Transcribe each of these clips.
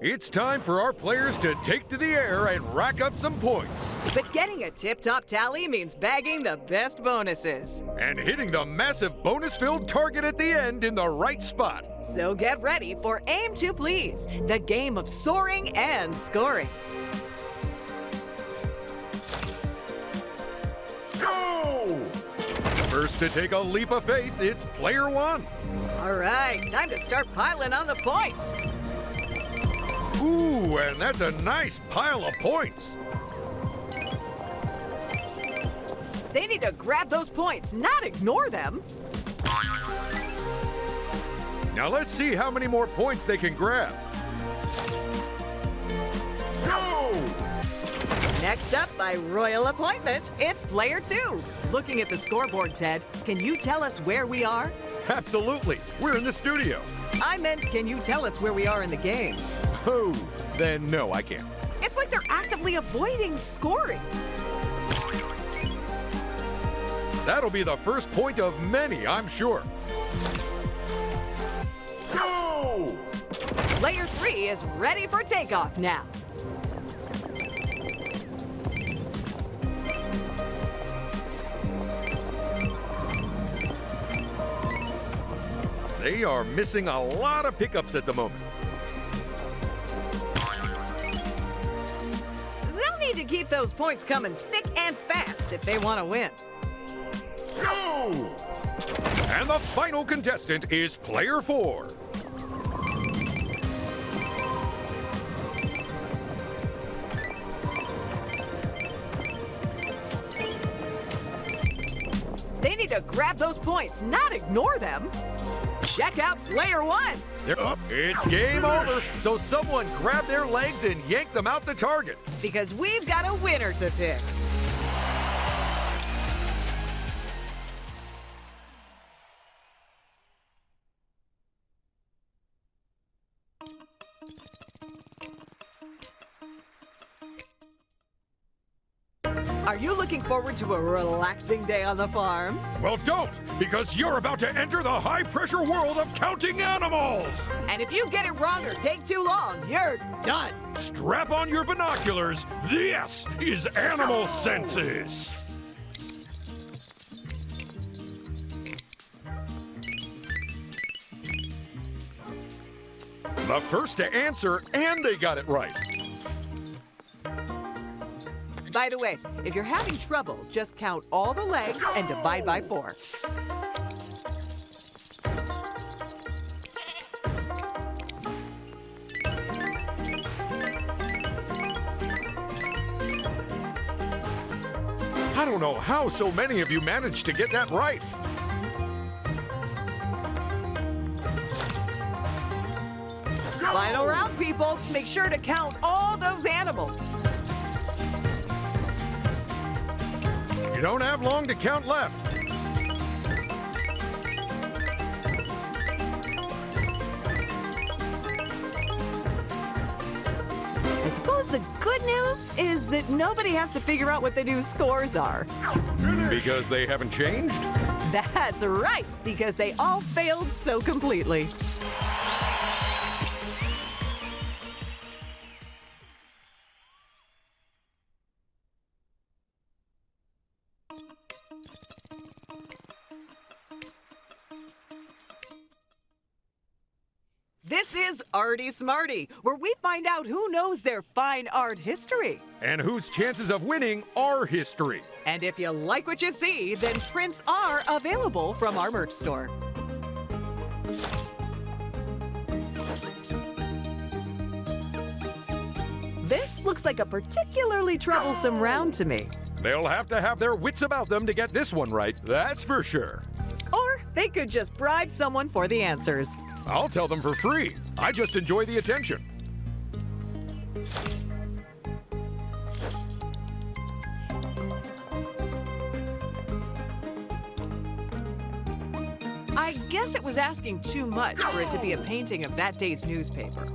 It's time for our players to take to the air and rack up some points. But getting a tip-top tally means bagging the best bonuses. And hitting the massive bonus-filled target at the end in the right spot. So get ready for Aim to Please, the game of soaring and scoring. Go! First to take a leap of faith, it's player one. All right, time to start piling on the points. Ooh, and that's a nice pile of points. They need to grab those points, not ignore them. Now let's see how many more points they can grab. Go! Next up, by royal appointment, it's player two. Looking at the scoreboard, Ted, can you tell us where we are? Absolutely. We're in the studio. I meant, can you tell us where we are in the game? Oh, then no, I can't. It's like they're actively avoiding scoring. That'll be the first point of many, I'm sure. Go! Player three is ready for takeoff now. They are missing a lot of pickups at the moment. They'll need to keep those points coming thick and fast if they want to win. Go! And the final contestant is player four. They need to grab those points, not ignore them. Check out player one. It's game over, so someone grab their legs and yank them out the target. Because we've got a winner to pick. Are you looking forward to a relaxing day on the farm? Well, don't, because you're about to enter the high-pressure world of counting animals. And if you get it wrong or take too long, you're done. Strap on your binoculars. This is Animal Census. The first to answer, and they got it right. By the way, if you're having trouble, just count all the legs and divide by 4. I don't know how so many of you managed to get that right. Final round, people. Make sure to count all those animals. You don't have long to count left. I suppose the good news is that nobody has to figure out what the new scores are. Because they haven't changed? That's right, because they all failed so completely. This is Arty Smarty, where we find out who knows their fine art history. And whose chances of winning are history. And if you like what you see, then prints are available from our merch store. This looks like a particularly troublesome round to me. They'll have to have their wits about them to get this one right, that's for sure. Or they could just bribe someone for the answers. I'll tell them for free. I just enjoy the attention. I guess it was asking too much for it to be a painting of that day's newspaper.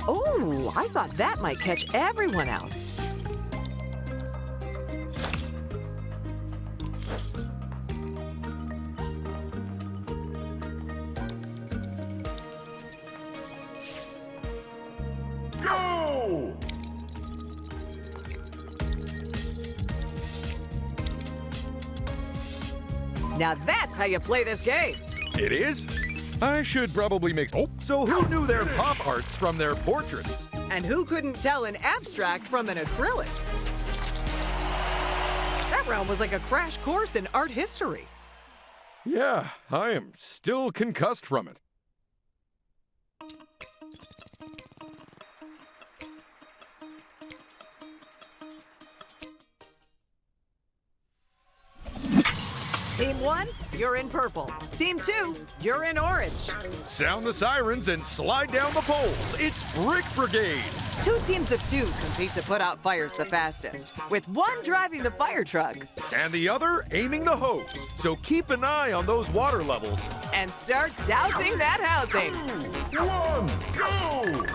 Oh, I thought that might catch everyone out. Now that's how you play this game. It is? I should probably make... Oh, so who knew their pop arts from their portraits? And who couldn't tell an abstract from an acrylic? That round was like a crash course in art history. Yeah, I am still concussed from it. Team 1, you're in purple. Team 2, you're in orange. Sound the sirens and slide down the poles. It's Brick Brigade. 2 teams of 2 compete to put out fires the fastest, with one driving the fire truck. And the other aiming the hose. So keep an eye on those water levels. And start dousing that housing. 2, 1, go!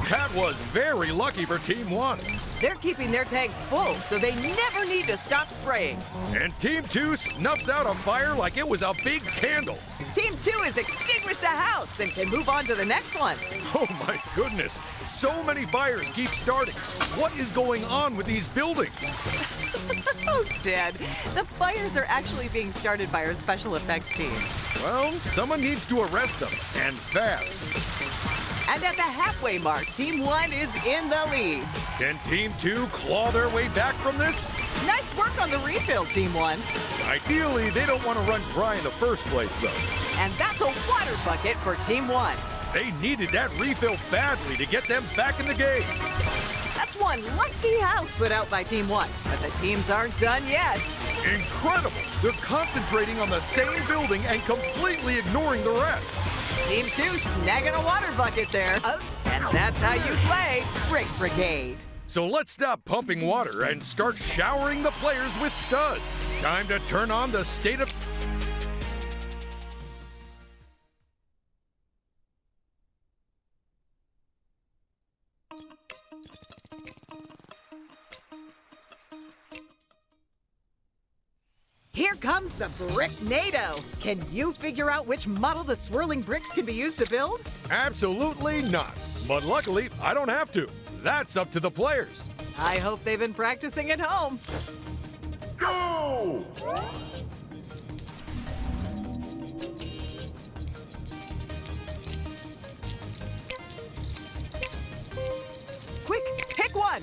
That was very lucky for Team 1. They're keeping their tank full, so they never need to stop spraying. And Team 2 snuffs out a fire like it was a big candle. Team 2 has extinguished a house and can move on to the next one. Oh my goodness, so many fires keep starting. What is going on with these buildings? Oh, Ted, the fires are actually being started by our special effects team. Well, someone needs to arrest them, and fast. And at the halfway mark, Team 1 is in the lead. Can Team 2 claw their way back from this? Nice work on the refill, Team 1. Ideally, they don't want to run dry in the first place, though. And that's a water bucket for Team 1. They needed that refill badly to get them back in the game. That's one lucky house put out by Team 1, but the teams aren't done yet. Incredible! They're concentrating on the same building and completely ignoring the rest. Team 2 snagging a water bucket there. And that's how you play Brick Brigade. So let's stop pumping water and start showering the players with studs. Time to turn on the state of... Here comes the Bricknado. Can you figure out which model the swirling bricks can be used to build? Absolutely not. But luckily, I don't have to. That's up to the players. I hope they've been practicing at home. Go! Quick, pick one.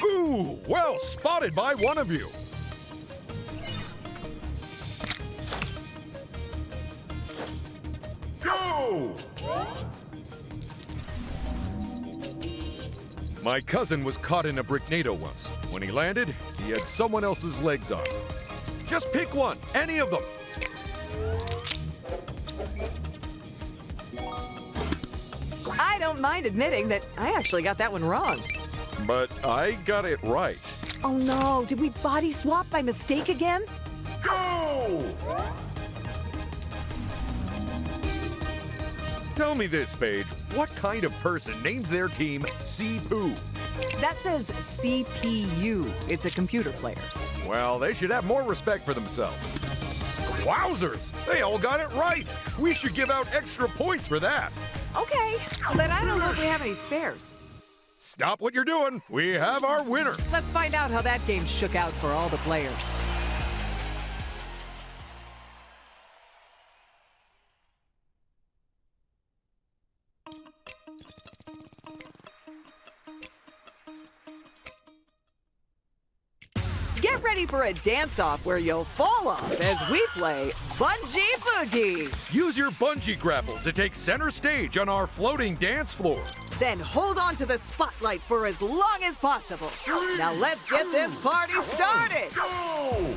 Ooh, well spotted by one of you. Go! My cousin was caught in a Bricknado once. When he landed, he had someone else's legs on. Just pick one, any of them. I don't mind admitting that I actually got that one wrong. But I got it right. Oh no, did we body swap by mistake again? Go! Tell me this, Paige. What kind of person names their team C-Poo? That says CPU. It's a computer player. Well, they should have more respect for themselves. Wowzers! They all got it right! We should give out extra points for that. Okay, but I don't know if we have any spares. Stop what you're doing. We have our winner. Let's find out how that game shook out for all the players. Get ready for a dance-off where you'll fall off as we play Bungee Boogie. Use your bungee grapple to take center stage on our floating dance floor. Then hold on to the spotlight for as long as possible. Now let's get this party started. Go!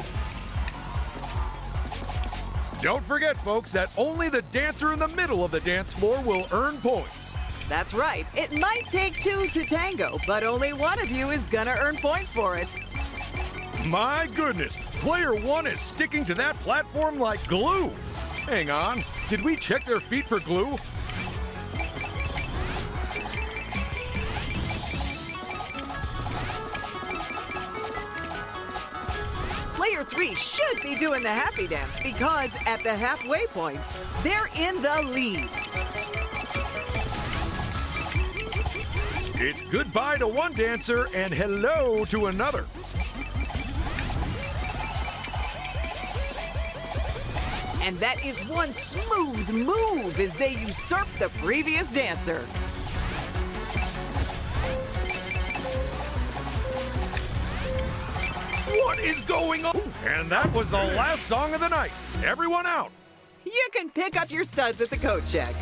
Don't forget, folks, that only the dancer in the middle of the dance floor will earn points. That's right. It might take 2 to tango, but only one of you is gonna earn points for it. My goodness, player 1 is sticking to that platform like glue. Hang on, did we check their feet for glue? Player 3 should be doing the happy dance because at the halfway point, they're in the lead. It's goodbye to one dancer and hello to another. And that is one smooth move as they usurp the previous dancer. What is going on? And that was the last song of the night. Everyone out. You can pick up your studs at the coat check.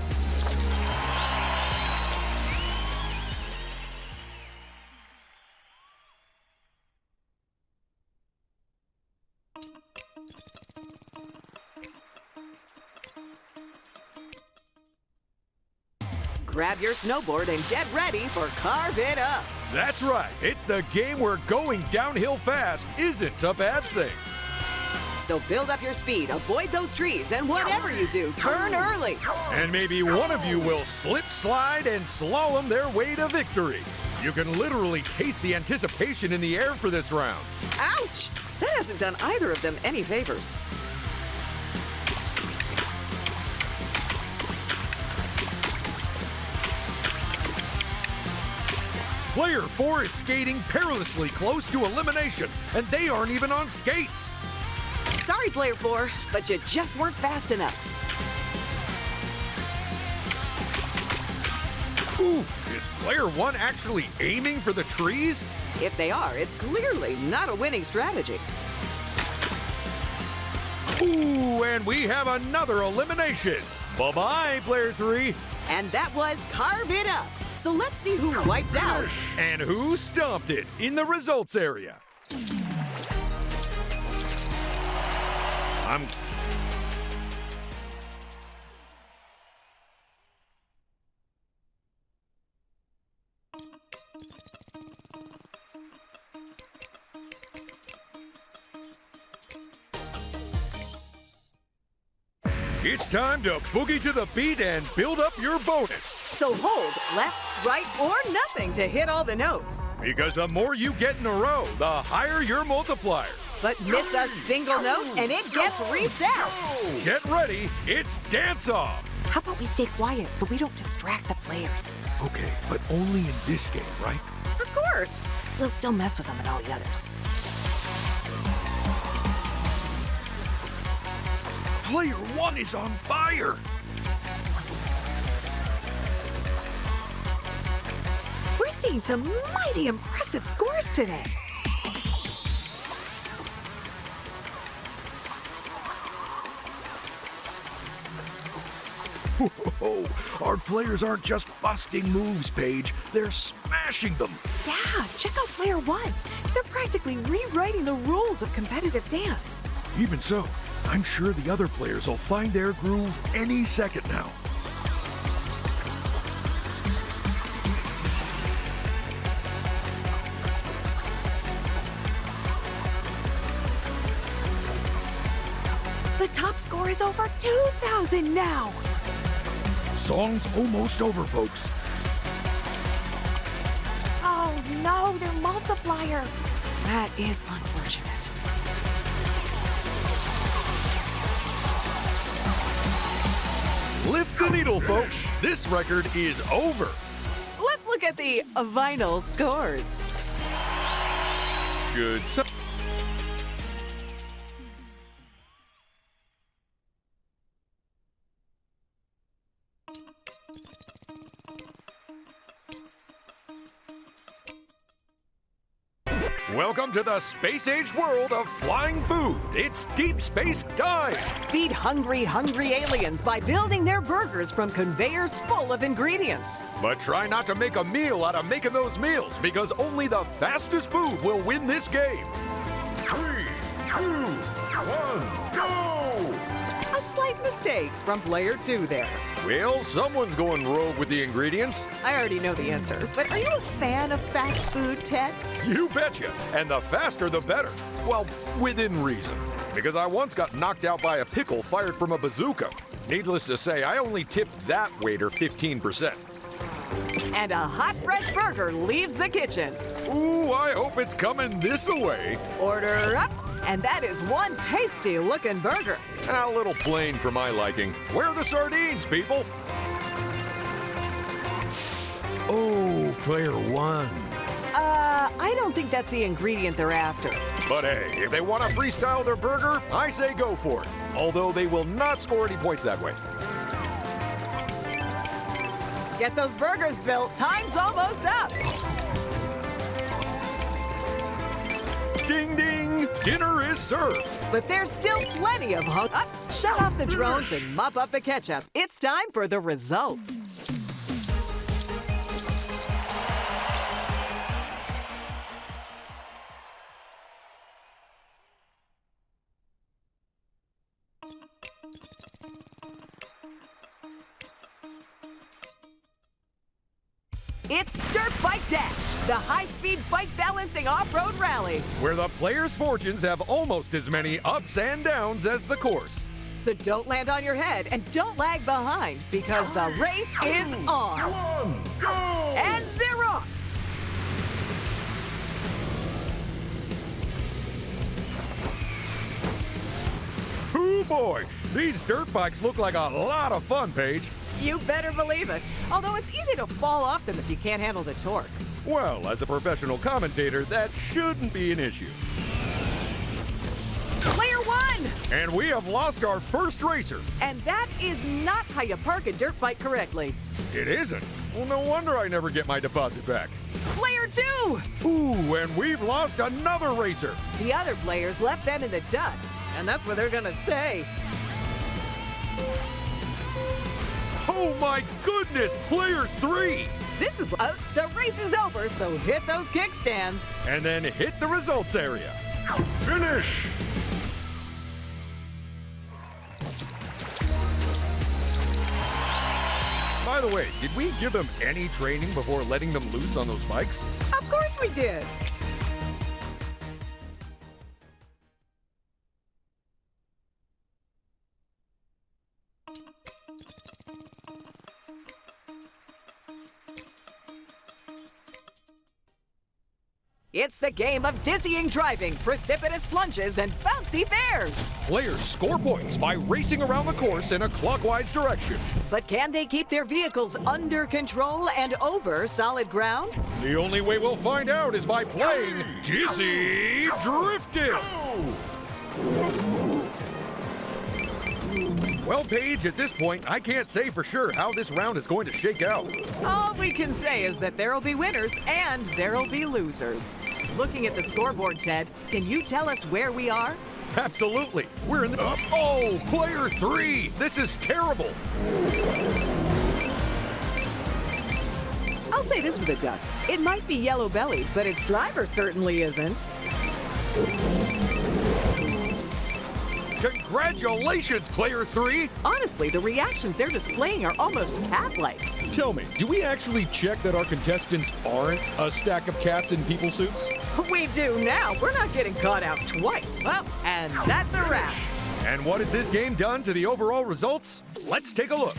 Grab your snowboard and get ready for Carve It Up. That's right. It's the game where going downhill fast isn't a bad thing. So build up your speed, avoid those trees, and whatever you do, turn early. And maybe one of you will slip, slide, and slalom their way to victory. You can literally taste the anticipation in the air for this round. Ouch! That hasn't done either of them any favors. Player 4 is skating perilously close to elimination, and they aren't even on skates. Sorry, Player 4, but you just weren't fast enough. Ooh, is Player 1 actually aiming for the trees? If they are, it's clearly not a winning strategy. Ooh, and we have another elimination. Bye-bye, Player 3. And that was Carve It Up. So let's see who wiped out. And who stomped it in the results area. It's time to boogie to the beat and build up your bonus. So hold left, right, or nothing to hit all the notes. Because the more you get in a row, the higher your multiplier. But miss a single note and it gets reset. Get ready, it's dance off. How about we stay quiet so we don't distract the players? Okay, but only in this game, right? Of course. We'll still mess with them and all the others. Player 1 is on fire. We're seeing some mighty impressive scores today. Whoa, our players aren't just busting moves, Paige. They're smashing them. Yeah, check out Player 1. They're practically rewriting the rules of competitive dance. Even so, I'm sure the other players will find their groove any second now. The top score is over 2,000 now. Song's almost over, folks. Oh no, their multiplier. That is unfortunate. Lift the needle, folks. This record is over. Let's look at the vinyl scores. Good. Welcome to the space-age world of flying food. It's Deep Space Dive. Feed hungry, hungry aliens by building their burgers from conveyors full of ingredients. But try not to make a meal out of making those meals, because only the fastest food will win this game. 3, 2, 1, go! A slight mistake from Player 2 there. Well, someone's going rogue with the ingredients. I already know the answer, but are you a fan of fast food, Ted? You betcha. And the faster, the better. Well, within reason. Because I once got knocked out by a pickle fired from a bazooka. Needless to say, I only tipped that waiter 15%. And a hot, fresh burger leaves the kitchen. Ooh, I hope it's coming this way. Order up, and that is one tasty-looking burger. A little plain for my liking. Where are the sardines, people? Oh, player one. I don't think that's the ingredient they're after. But hey, if they want to freestyle their burger, I say go for it. Although they will not score any points that way. Get those burgers built. Time's almost up. Ding ding! Dinner is served. But there's still plenty of up. Shut off the drones and mop up the ketchup. It's time for the results. It's Dirt Bike Dash, the high-speed bike balancing off-road rally. Where the players' fortunes have almost as many ups and downs as the course. So don't land on your head and don't lag behind because the race is on. Go! And they're off. Oh boy, these dirt bikes look like a lot of fun, Paige. You better believe it. Although it's easy to fall off them if you can't handle the torque. Well, as a professional commentator, that shouldn't be an issue. Player one! And we have lost our first racer. And that is not how you park a dirt bike correctly. It isn't? Well, no wonder I never get my deposit back. Player two! Ooh, and we've lost another racer. The other players left them in the dust, and that's where they're gonna stay. Oh my goodness, player three! This is the race is over, so hit those kickstands. And then hit the results area. Finish! By the way, did we give them any training before letting them loose on those bikes? Of course we did. It's the game of dizzying driving, precipitous plunges, and bouncy bears. Players score points by racing around the course in a clockwise direction. But can they keep their vehicles under control and over solid ground? The only way we'll find out is by playing Dizzy Driftin. Well, Paige, at this point, I can't say for sure how this round is going to shake out. All we can say is that there'll be winners and there'll be losers. Looking at the scoreboard, Ted, can you tell us where we are? Absolutely. We're in the... Oh, player three! This is terrible! I'll say this with a duck. It might be yellow-bellied, but its driver certainly isn't. Congratulations, player three! Honestly, the reactions they're displaying are almost cat-like. Tell me, do we actually check that our contestants aren't a stack of cats in people suits? We do now. We're not getting caught out twice. Well, and that's a wrap. And what has this game done to the overall results? Let's take a look.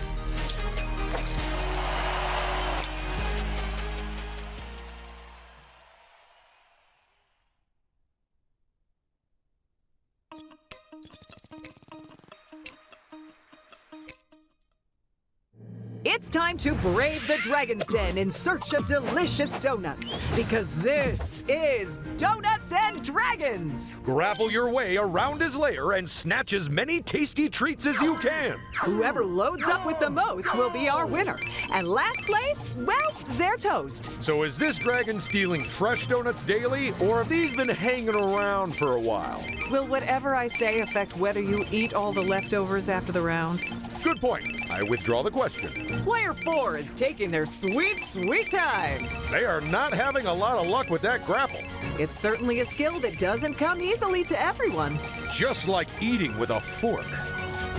It's time to brave the Dragon's Den in search of delicious donuts, because this is Donuts and Dragons! Grapple your way around his lair and snatch as many tasty treats as you can. Whoever loads up with the most will be our winner. And last place, well, they're toast. So is this dragon stealing fresh donuts daily, or have these been hanging around for a while? Will whatever I say affect whether you eat all the leftovers after the round? Good point. I withdraw the question. Player 4 is taking their sweet, sweet time. They are not having a lot of luck with that grapple. It's certainly a skill that doesn't come easily to everyone. Just like eating with a fork.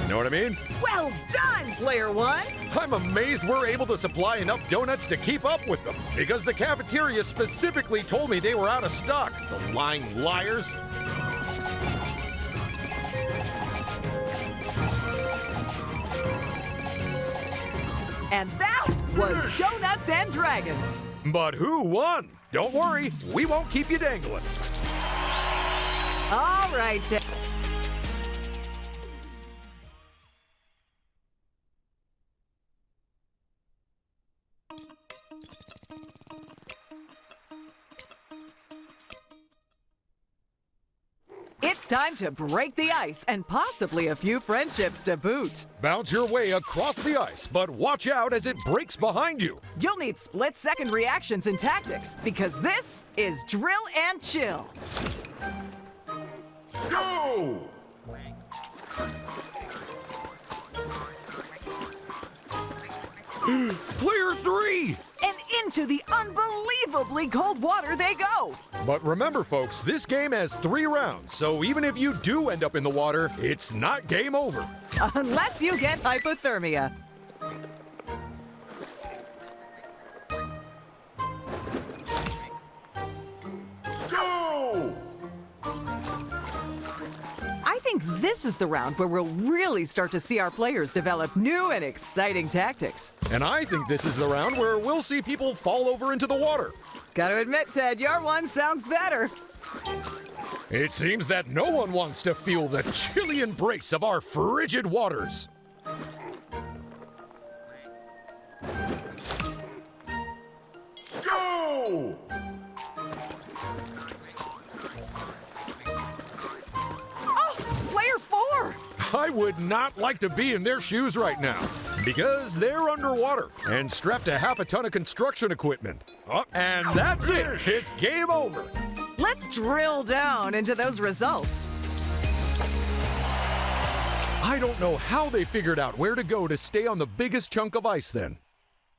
Know what I mean? Well done, Player 1! I'm amazed we're able to supply enough donuts to keep up with them, because the cafeteria specifically told me they were out of stock. The lying liars. And that was Donuts and Dragons. But who won? Don't worry, we won't keep you dangling. All right. It's time to break the ice and possibly a few friendships to boot. Bounce your way across the ice, but watch out as it breaks behind you. You'll need split-second reactions and tactics because this is Drill and Chill. Go! Player 3! And into the unbelievably cold water they go. But remember, folks, this game has 3 rounds, so even if you do end up in the water, it's not game over. Unless you get hypothermia. Go! I think this is the round where we'll really start to see our players develop new and exciting tactics. And I think this is the round where we'll see people fall over into the water. Gotta admit, Ted, your one sounds better. It seems that no one wants to feel the chilly embrace of our frigid waters. Go! Player 4! I would not like to be in their shoes right now because they're underwater and strapped to half a ton of construction equipment. Oh, and that's it. It's game over. Let's drill down into those results. I don't know how they figured out where to go to stay on the biggest chunk of ice then.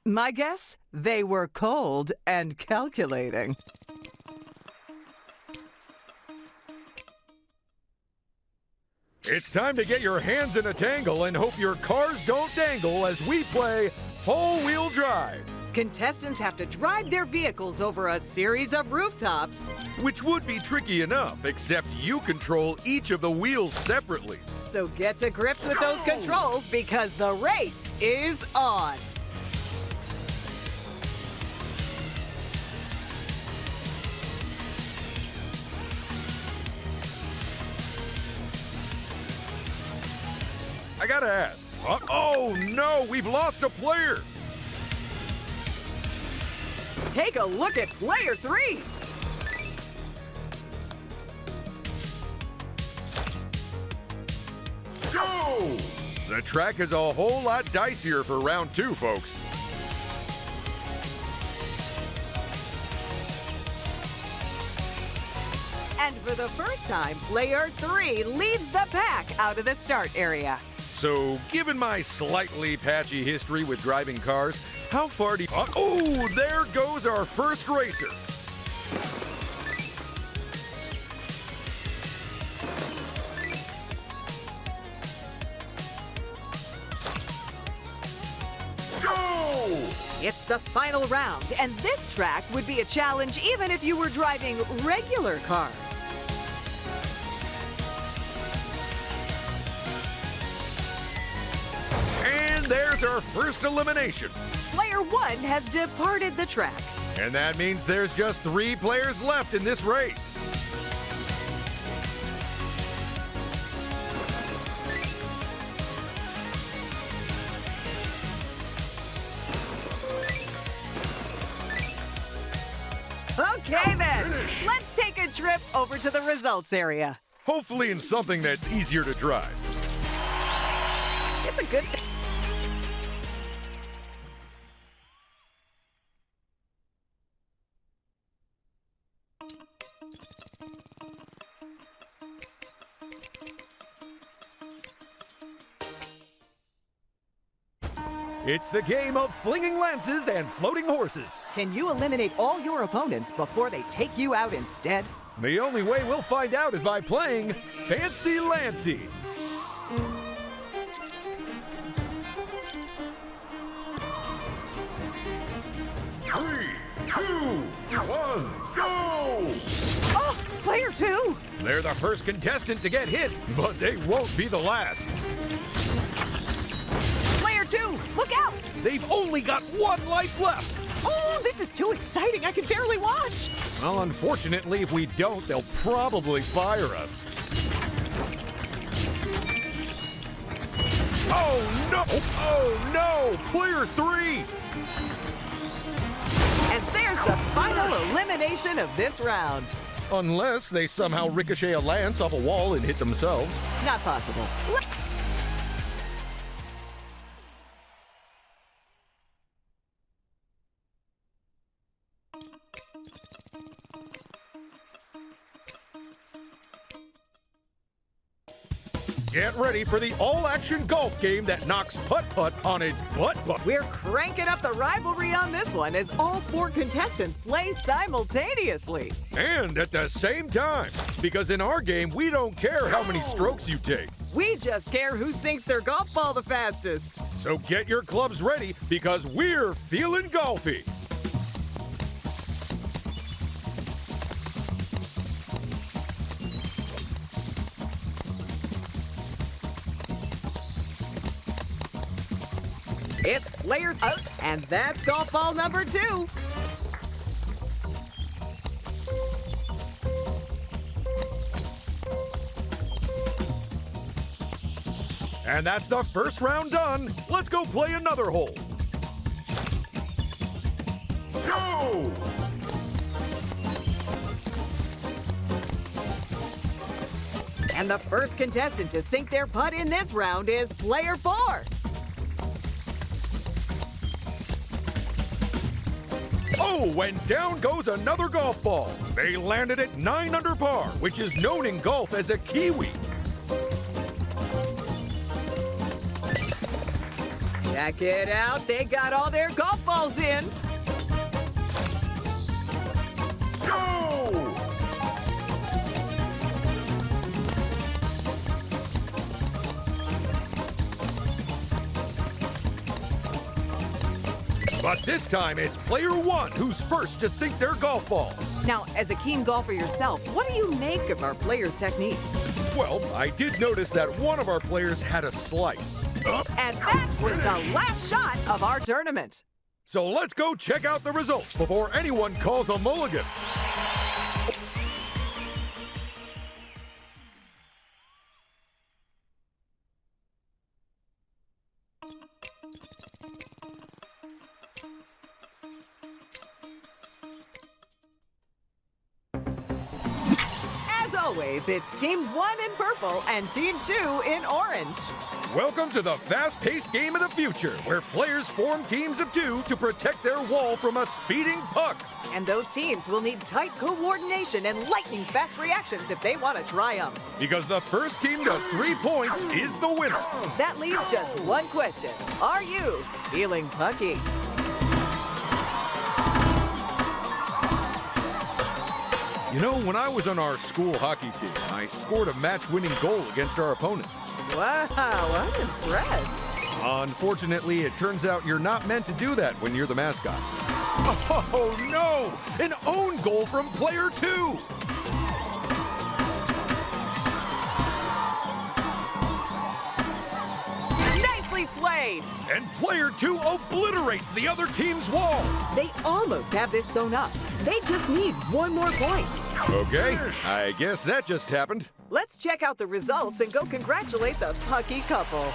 My guess? They were cold and calculating. It's time to get your hands in a tangle and hope your cars don't dangle as we play whole-wheel drive. Contestants have to drive their vehicles over a series of rooftops. Which would be tricky enough, except you control each of the wheels separately. So get to grips with those controls because the race is on. I gotta ask. Oh no, we've lost a player. Take a look at player 3. Go! The track is a whole lot dicier for round 2, folks. And for the first time, player 3 leads the pack out of the start area. So, given my slightly patchy history with driving cars, how far do you... Oh, there goes our first racer. Go! It's the final round, and this track would be a challenge even if you were driving regular cars. And there's our first elimination. Player 1 has departed the track. And that means there's just 3 players left in this race. Okay then, let's take a trip over to the results area. Hopefully in something that's easier to drive. It's a good thing. It's the game of flinging lances and floating horses. Can you eliminate all your opponents before they take you out instead? The only way we'll find out is by playing Fancy Lancy. Three, two, one, go! Oh, player 2! They're the first contestant to get hit, but they won't be the last. Player 2, look out! They've only got 1 life left. Oh, this is too exciting. I can barely watch. Well, unfortunately, if we don't, they'll probably fire us. Oh, no! Oh, no! Player 3! And there's the final elimination of this round. Unless they somehow ricochet a lance off a wall and hit themselves. Not possible. Get ready for the all-action golf game that knocks putt-putt on its butt-butt. We're cranking up the rivalry on this one as all 4 contestants play simultaneously. And at the same time, because in our game, we don't care how many strokes you take. We just care who sinks their golf ball the fastest. So get your clubs ready because we're feeling golfy. It's player 2, and that's golf ball number 2. And that's the first round done. Let's go play another hole. Go! And the first contestant to sink their putt in this round is player 4. Oh, and down goes another golf ball. They landed at 9 under par, which is known in golf as a kiwi. Check it out. They got all their golf balls in. Go! But this time, it's player 1 who's first to sink their golf ball. Now, as a keen golfer yourself, what do you make of our players' techniques? Well, I did notice that one of our players had a slice. And that was the last shot of our tournament. So let's go check out the results before anyone calls a mulligan. Always, it's Team 1 in purple and Team 2 in orange. Welcome to the fast-paced game of the future, where players form teams of 2 to protect their wall from a speeding puck. And those teams will need tight coordination and lightning-fast reactions if they want to triumph. Because the first team to 3 points is the winner. That leaves just one question. Are you feeling pucky? You know, when I was on our school hockey team, I scored a match-winning goal against our opponents. Wow, I'm impressed. Unfortunately, it turns out you're not meant to do that when you're the mascot. Oh, no! An own goal from player 2! Nicely played! And player 2 obliterates the other team's wall! They almost have this sewn up. They just need one more point. Okay, I guess that just happened. Let's check out the results and go congratulate the pucky couple.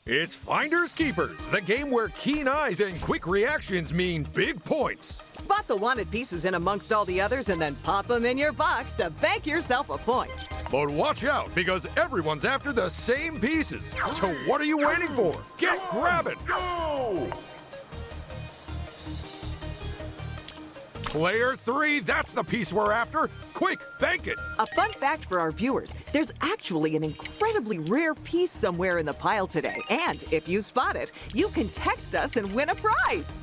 It's Finders Keepers, the game where keen eyes and quick reactions mean big points. Spot the wanted pieces in amongst all the others and then pop them in your box to bank yourself a point. But watch out, because everyone's after the same pieces. So what are you waiting for? Get grabbing! Go! Player 3, that's the piece we're after. Quick, bank it! A fun fact for our viewers, there's actually an incredibly rare piece somewhere in the pile today. And if you spot it, you can text us and win a prize.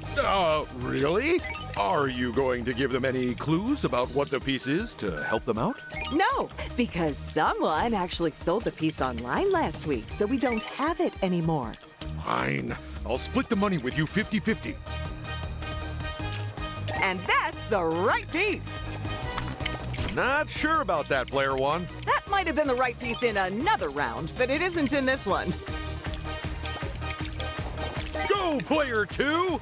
Really? Are you going to give them any clues about what the piece is to help them out? No, because someone actually sold the piece online last week, so we don't have it anymore. Fine. I'll split the money with you 50-50. And that's the right piece. Not sure about that, player 1. That might have been the right piece in another round, but it isn't in this one. Go, player 2!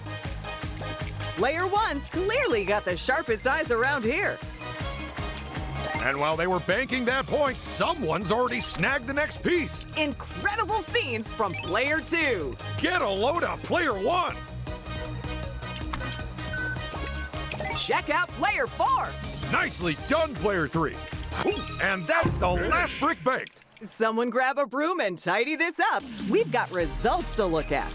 Player one's clearly got the sharpest eyes around here. And while they were banking that point, someone's already snagged the next piece. Incredible scenes from player two. Get a load of player one. Check out player four. Nicely done, player three. And that's the last brick baked. Someone grab a broom and tidy this up. We've got results to look at.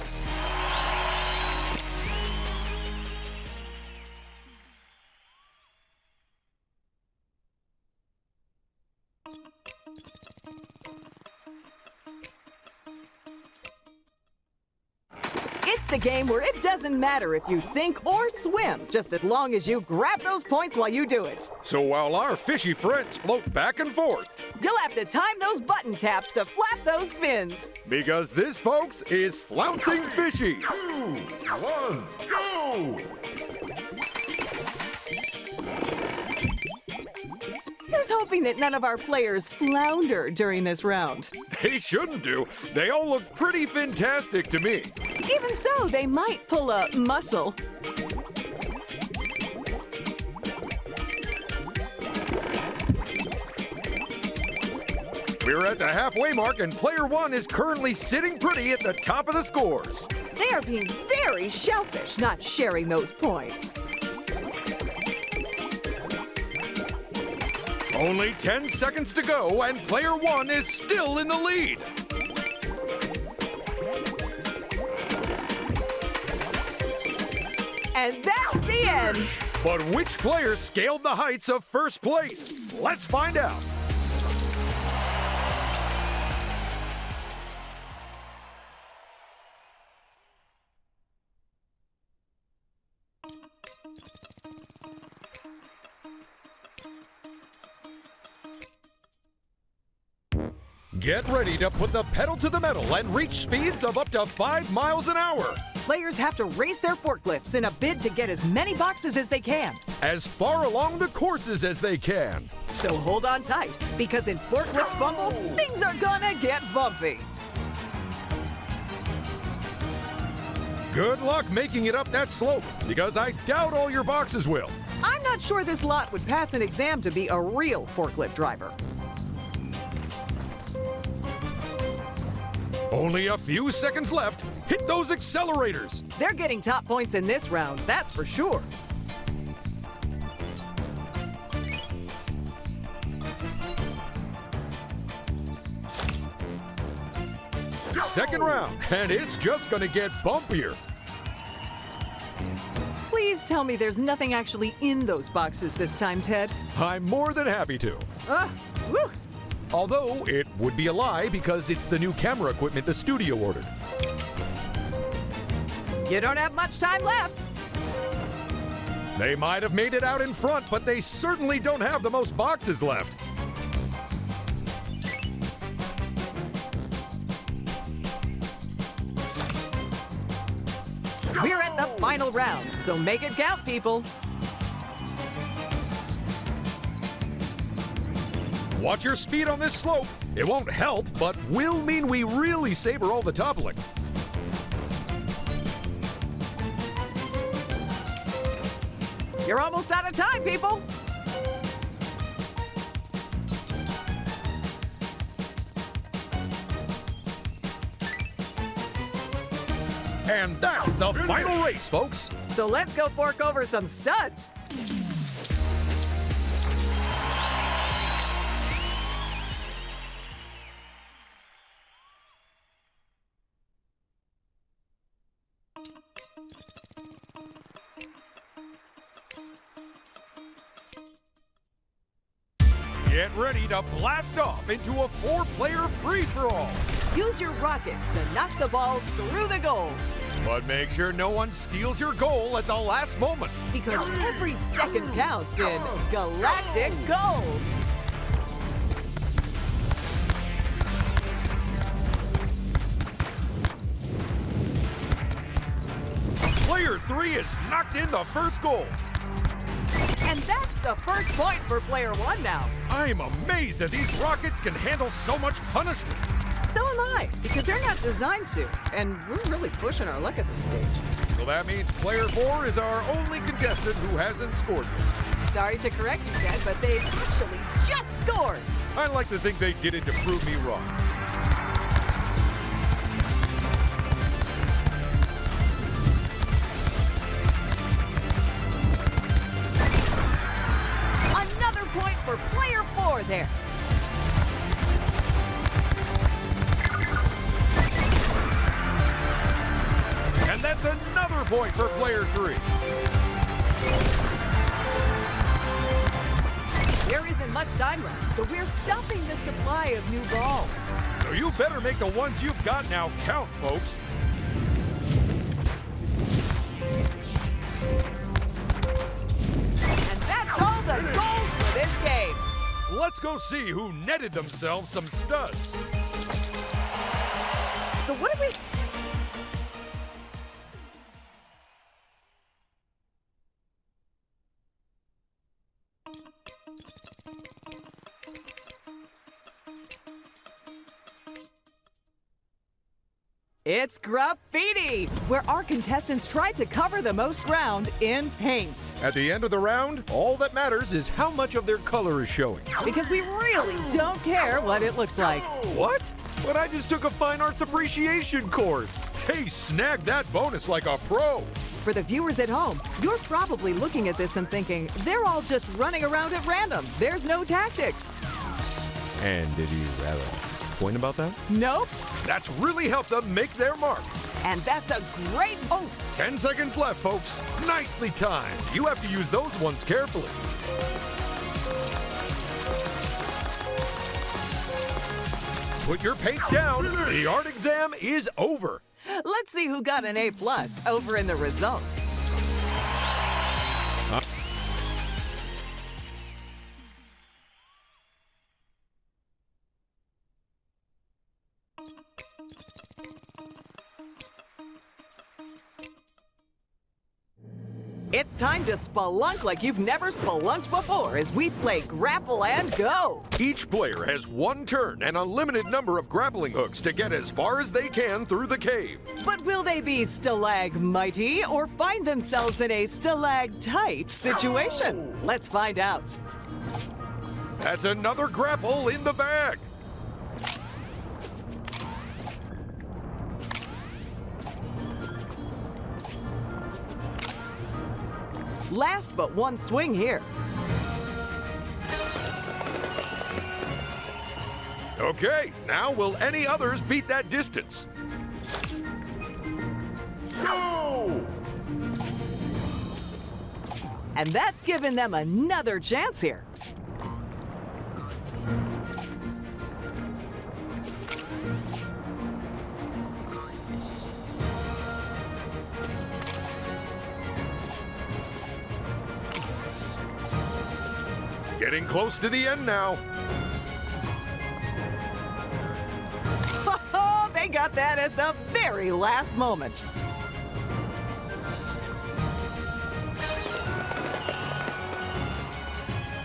It's the game where it doesn't matter if you sink or swim, just as long as you grab those points while you do it. So while our fishy friends float back and forth, You'll have to time those button taps to flap those fins. because this, folks, is Flouncing Fishies. 2, 1, go! Here's hoping that none of our players flounder during this round. They shouldn't do. They all look pretty fantastic to me. Even so, they might pull a muscle. We're at the halfway mark, and player one is currently sitting pretty at the top of the scores. They are being very shellfish not sharing those points. Only 10 seconds to go, and player one is still in the lead. And that's the end. But which player scaled the heights of first place? Let's find out. Get ready to put the pedal to the metal and reach speeds of up to 5 miles an hour. Players have to race their forklifts in a bid to get as many boxes as they can. As far along the courses as they can. So hold on tight, because in Forklift Bumble, things are gonna get bumpy. Good luck making it up that slope, because I doubt all your boxes will. I'm not sure this lot would pass an exam to be a real forklift driver. Only a few seconds left. Hit those accelerators. They're getting top points in this round, that's for sure. Second round, and it's just gonna get bumpier. Please tell me there's nothing actually in those boxes this time, Ted. I'm more than happy to. Woo! Although it would be a lie because it's the new camera equipment the studio ordered. You don't have much time left. They might have made it out in front, but they certainly don't have the most boxes left. We're at the final round, so make it count, people. Watch your speed on this slope. It won't help, but will mean we really savor all the toppling. You're almost out of time, people. And that's the final race, folks. So let's go fork over some studs. Get ready to blast off into a 4-player free-for-all. Use your rockets to knock the ball through the goals. But make sure no one steals your goal at the last moment. Because every second counts in Galactic goals. Player 3 has knocked in the first goal. And that's the first point for player one now. I'm amazed that these rockets can handle so much punishment. So am I, because they're not designed to. And we're really pushing our luck at this stage. So that means player 4 is our only contestant who hasn't scored yet. Sorry to correct you, Ted, but they've actually just scored. I like to think they did it to prove me wrong. Another point for player 4 there. And that's another point for player 3. There isn't much time left, so we're stopping the supply of new balls. So you better make the ones you've got now count, folks. And that's all the goals for this game. Let's go see who netted themselves some studs. So what do we... It's Graffeeti, where our contestants try to cover the most ground in paint. At the end of the round, all that matters is how much of their color is showing. Because we really don't care what it looks like. What? But I just took a fine arts appreciation course. Hey, snag that bonus like a pro. For the viewers at home, you're probably looking at this and thinking, they're all just running around at random. There's no tactics. And did you have a point about that? Nope. That's really helped them make their mark. And that's a great... Oh, 10 seconds left, folks. Nicely timed. You have to use those ones carefully. Put your paints down. The art exam is over. let's see who got an A+ over in the results. It's time to spelunk like you've never spelunked before as we play Grapple and Go. Each player has one turn and a limited number of grappling hooks to get as far as they can through the cave. But will they be stalagmighty or find themselves in a stalactite situation? Let's find out. That's another grapple in the bag. Last but one swing here. Okay, now will any others beat that distance? Go! And that's given them another chance here. Getting close to the end now. Oh, they got that at the very last moment.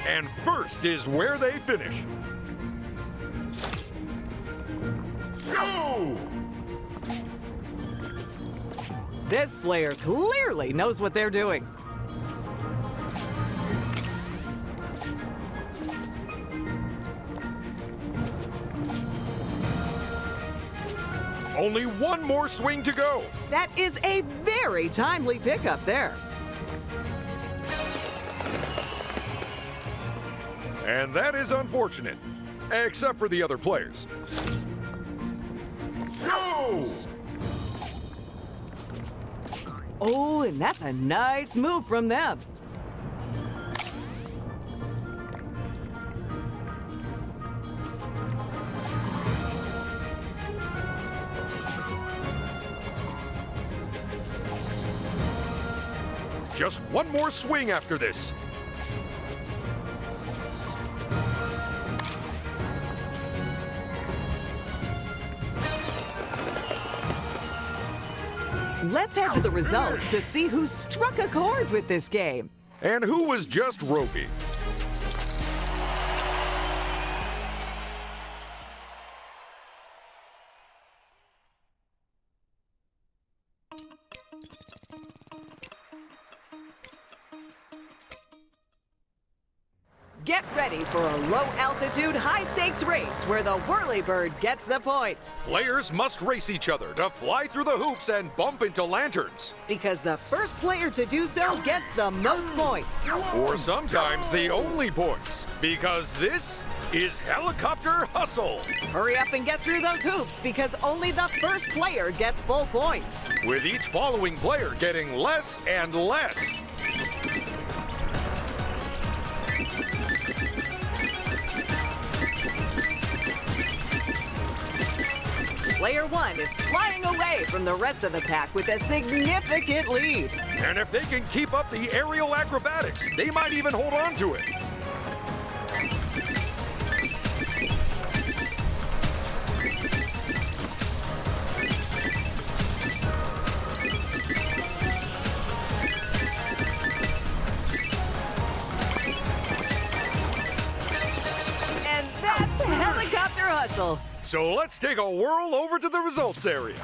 And first is where they finish. Go! This player clearly knows what they're doing. Only one more swing to go. That is a very timely pickup there. And that is unfortunate, except for the other players. Go! Oh, and that's a nice move from them. Just one more swing after this. Let's head to the results to see who struck a chord with this game. And who was just ropey? get ready for a low-altitude, high-stakes race where the whirlybird gets the points. Players must race each other to fly through the hoops and bump into lanterns. Because the first player to do so gets the most points. Or sometimes the only points. Because this is Helicopter Hustle. Hurry up and get through those hoops because only the first player gets full points. With each following player getting less and less. Player 1 is flying away from the rest of the pack with a significant lead. And if they can keep up the aerial acrobatics, they might even hold on to it. And that's Helicopter Hustle. So let's take a whirl over to the results area.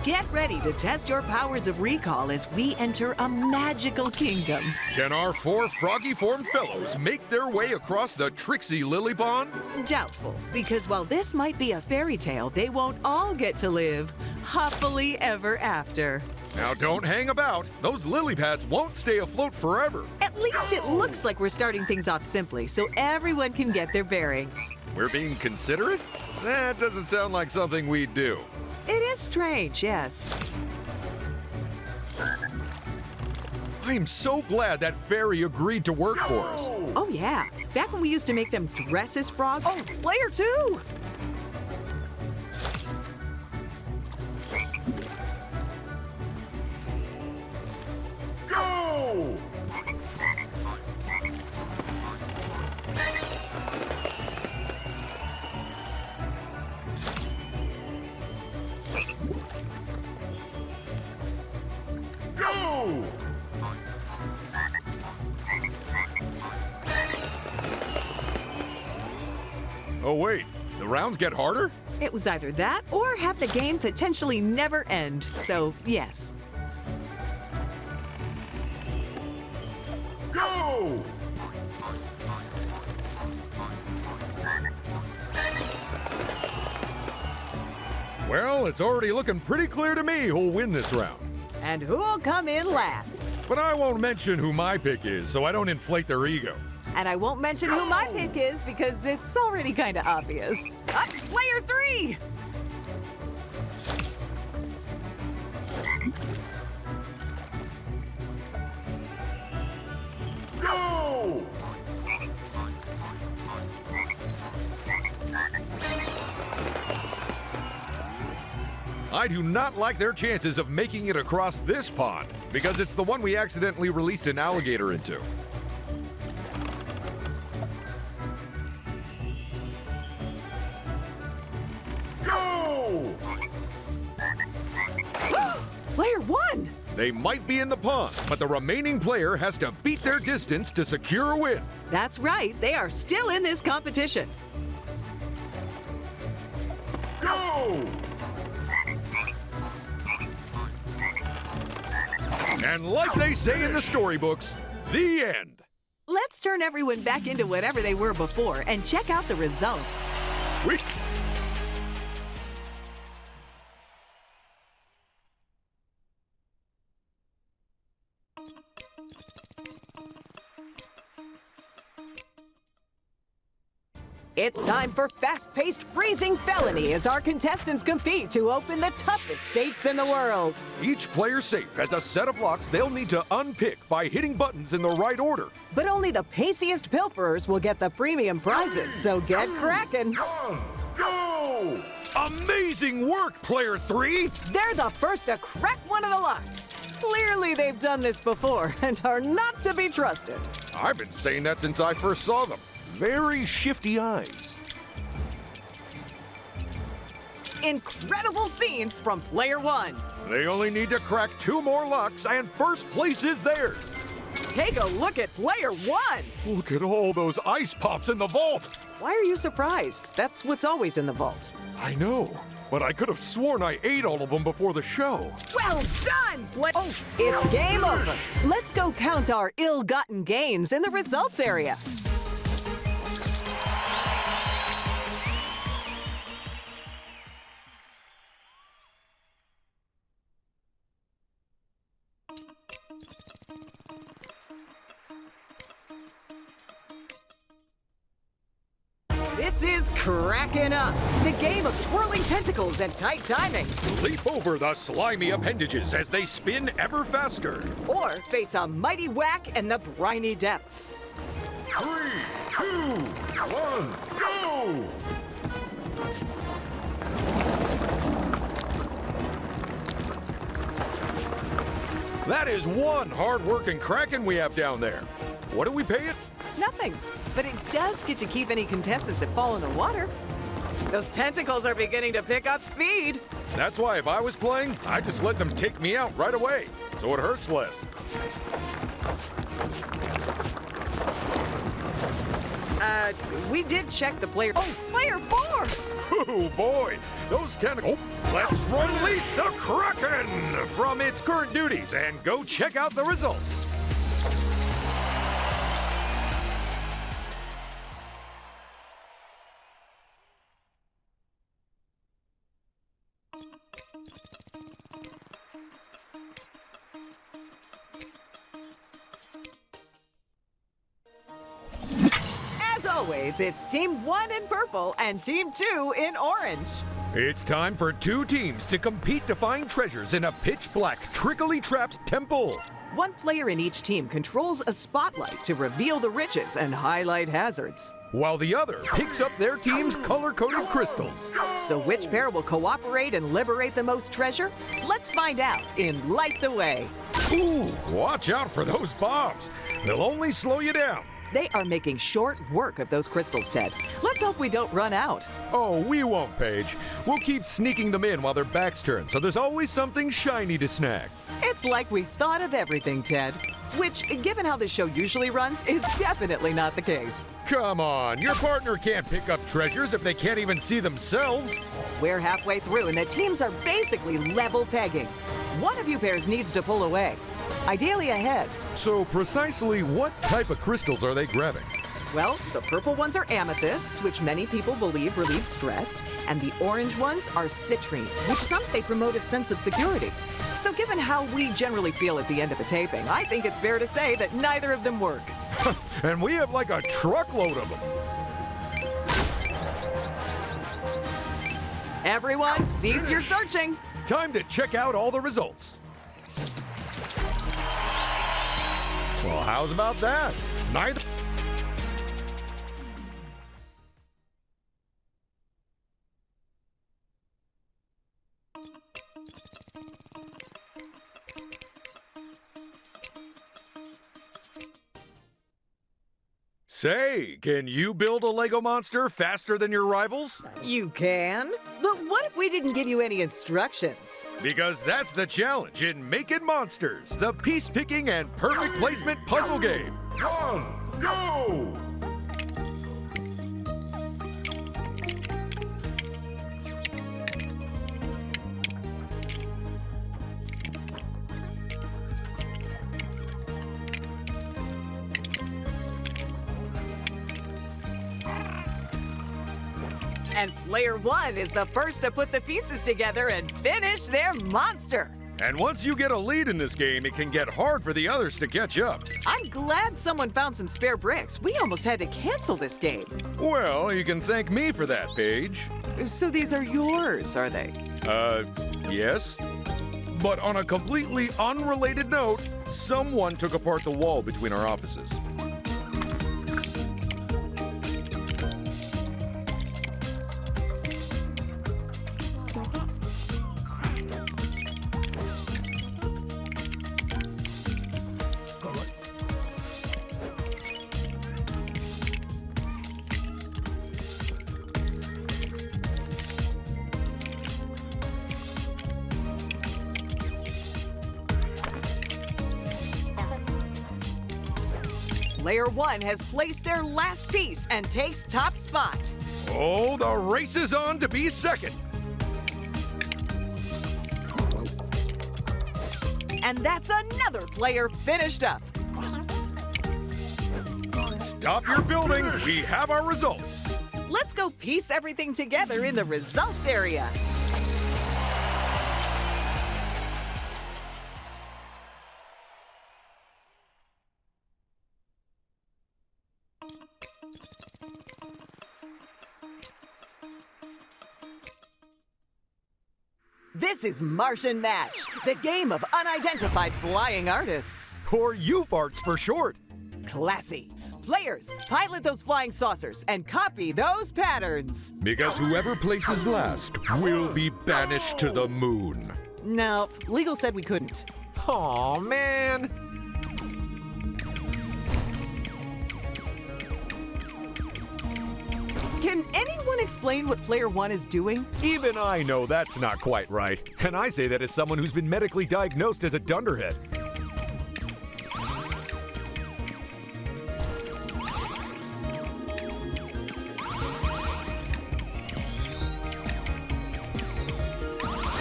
Get ready to test your powers of recall as we enter a magical kingdom. Can our 4 froggy-formed fellows make their way across the tricksy lily pond? Doubtful, because while this might be a fairy tale, they won't all get to live happily ever after. Now don't hang about. Those lily pads won't stay afloat forever. At least it looks like we're starting things off simply so everyone can get their bearings. We're being considerate? That doesn't sound like something we'd do. It is strange, yes. I am so glad that fairy agreed to work for us. Oh, yeah. Back when we used to make them dress as frogs. Oh, player 2! Go! Go! Oh, wait. The rounds get harder? It was either that or have the game potentially never end. So, yes. Go! Well, it's already looking pretty clear to me who'll win this round. And who'll come in last? But I won't mention who my pick is, so I don't inflate their ego. And I won't mention who my pick is because it's already kind of obvious. Player 3! Go! I do not like their chances of making it across this pond because it's the one we accidentally released an alligator into. Go! Player 1! They might be in the pond, but the remaining player has to beat their distance to secure a win. That's right, they are still in this competition. Go! And like they say in the storybooks, the end. Let's turn everyone back into whatever they were before and check out the results. We It's time for fast-paced freezing felony as our contestants compete to open the toughest safes in the world. Each player safe has a set of locks they'll need to unpick by hitting buttons in the right order. But only the paciest pilferers will get the premium prizes, so get cracking. Go! Amazing work, Player 3! They're the first to crack one of the locks. Clearly they've done this before and are not to be trusted. I've been saying that since I first saw them. Very shifty eyes. Incredible scenes from Player 1. They only need to crack 2 more locks and first place is theirs. Take a look at player one. Look at all those ice pops in the vault. Why are you surprised? That's what's always in the vault. I know, but I could have sworn I ate all of them before the show. Well done, it's game over. Let's go count our ill-gotten gains in the results area. This is Kraken Up, the game of twirling tentacles and tight timing. Leap over the slimy appendages as they spin ever faster. Or face a mighty whack in the briny depths. 3, 2, 1, go! That is one hard-working Kraken we have down there. What do we pay it? Nothing, but it does get to keep any contestants that fall in the water. Those tentacles are beginning to pick up speed. That's why if I was playing, I'd just let them take me out right away, so it hurts less. We did check the player. Oh, player 4! Oh boy, those tentacles. Let's release the Kraken from its current duties and go check out the results. As always, it's Team 1 in purple and Team 2 in orange. It's time for two teams to compete to find treasures in a pitch-black, trickily trapped temple. One player in each team controls a spotlight to reveal the riches and highlight hazards. While the other picks up their team's color-coded crystals. So which pair will cooperate and liberate the most treasure? Let's find out in Light the Way. Ooh, watch out for those bombs. They'll only slow you down. They are making short work of those crystals, Ted. Let's hope we don't run out. Oh, we won't, Paige. We'll keep sneaking them in while their backs turn, so there's always something shiny to snag. It's like we've thought of everything, Ted. Which, given how this show usually runs, is definitely not the case. Come on, your partner can't pick up treasures if they can't even see themselves. We're halfway through, and the teams are basically level pegging. One of you pairs needs to pull away. Ideally ahead. So precisely what type of crystals are they grabbing? Well, the purple ones are amethysts, which many people believe relieve stress, and the orange ones are citrine, which some say promote a sense of security. So given how we generally feel at the end of a taping, I think it's fair to say that neither of them work. And we have like a truckload of them. Everyone, cease your searching. Time to check out all the results. Well, how's about that? Neither. Say, can you build a Lego monster faster than your rivals? You can? But what if we didn't give you any instructions? Because that's the challenge in Makin Monsters, the piece-picking and perfect placement puzzle game. 1, go! And player 1 is the first to put the pieces together and finish their monster. And once you get a lead in this game, it can get hard for the others to catch up. I'm glad someone found some spare bricks. We almost had to cancel this game. Well, you can thank me for that, Paige. So these are yours, are they? Yes. But on a completely unrelated note, someone took apart the wall between our offices. Player 1 has placed their last piece and takes top spot. Oh, the race is on to be second. And that's another player finished up. Stop your building. We have our results. Let's go piece everything together in the results area. This is Martian Match, the game of unidentified flying artists. Or UFarts for short. Classy. Players, pilot those flying saucers and copy those patterns. Because whoever places last will be banished to the moon. No, legal said we couldn't. Aw, man. Can anyone explain what Player 1 is doing? Even I know that's not quite right. And I say that as someone who's been medically diagnosed as a dunderhead.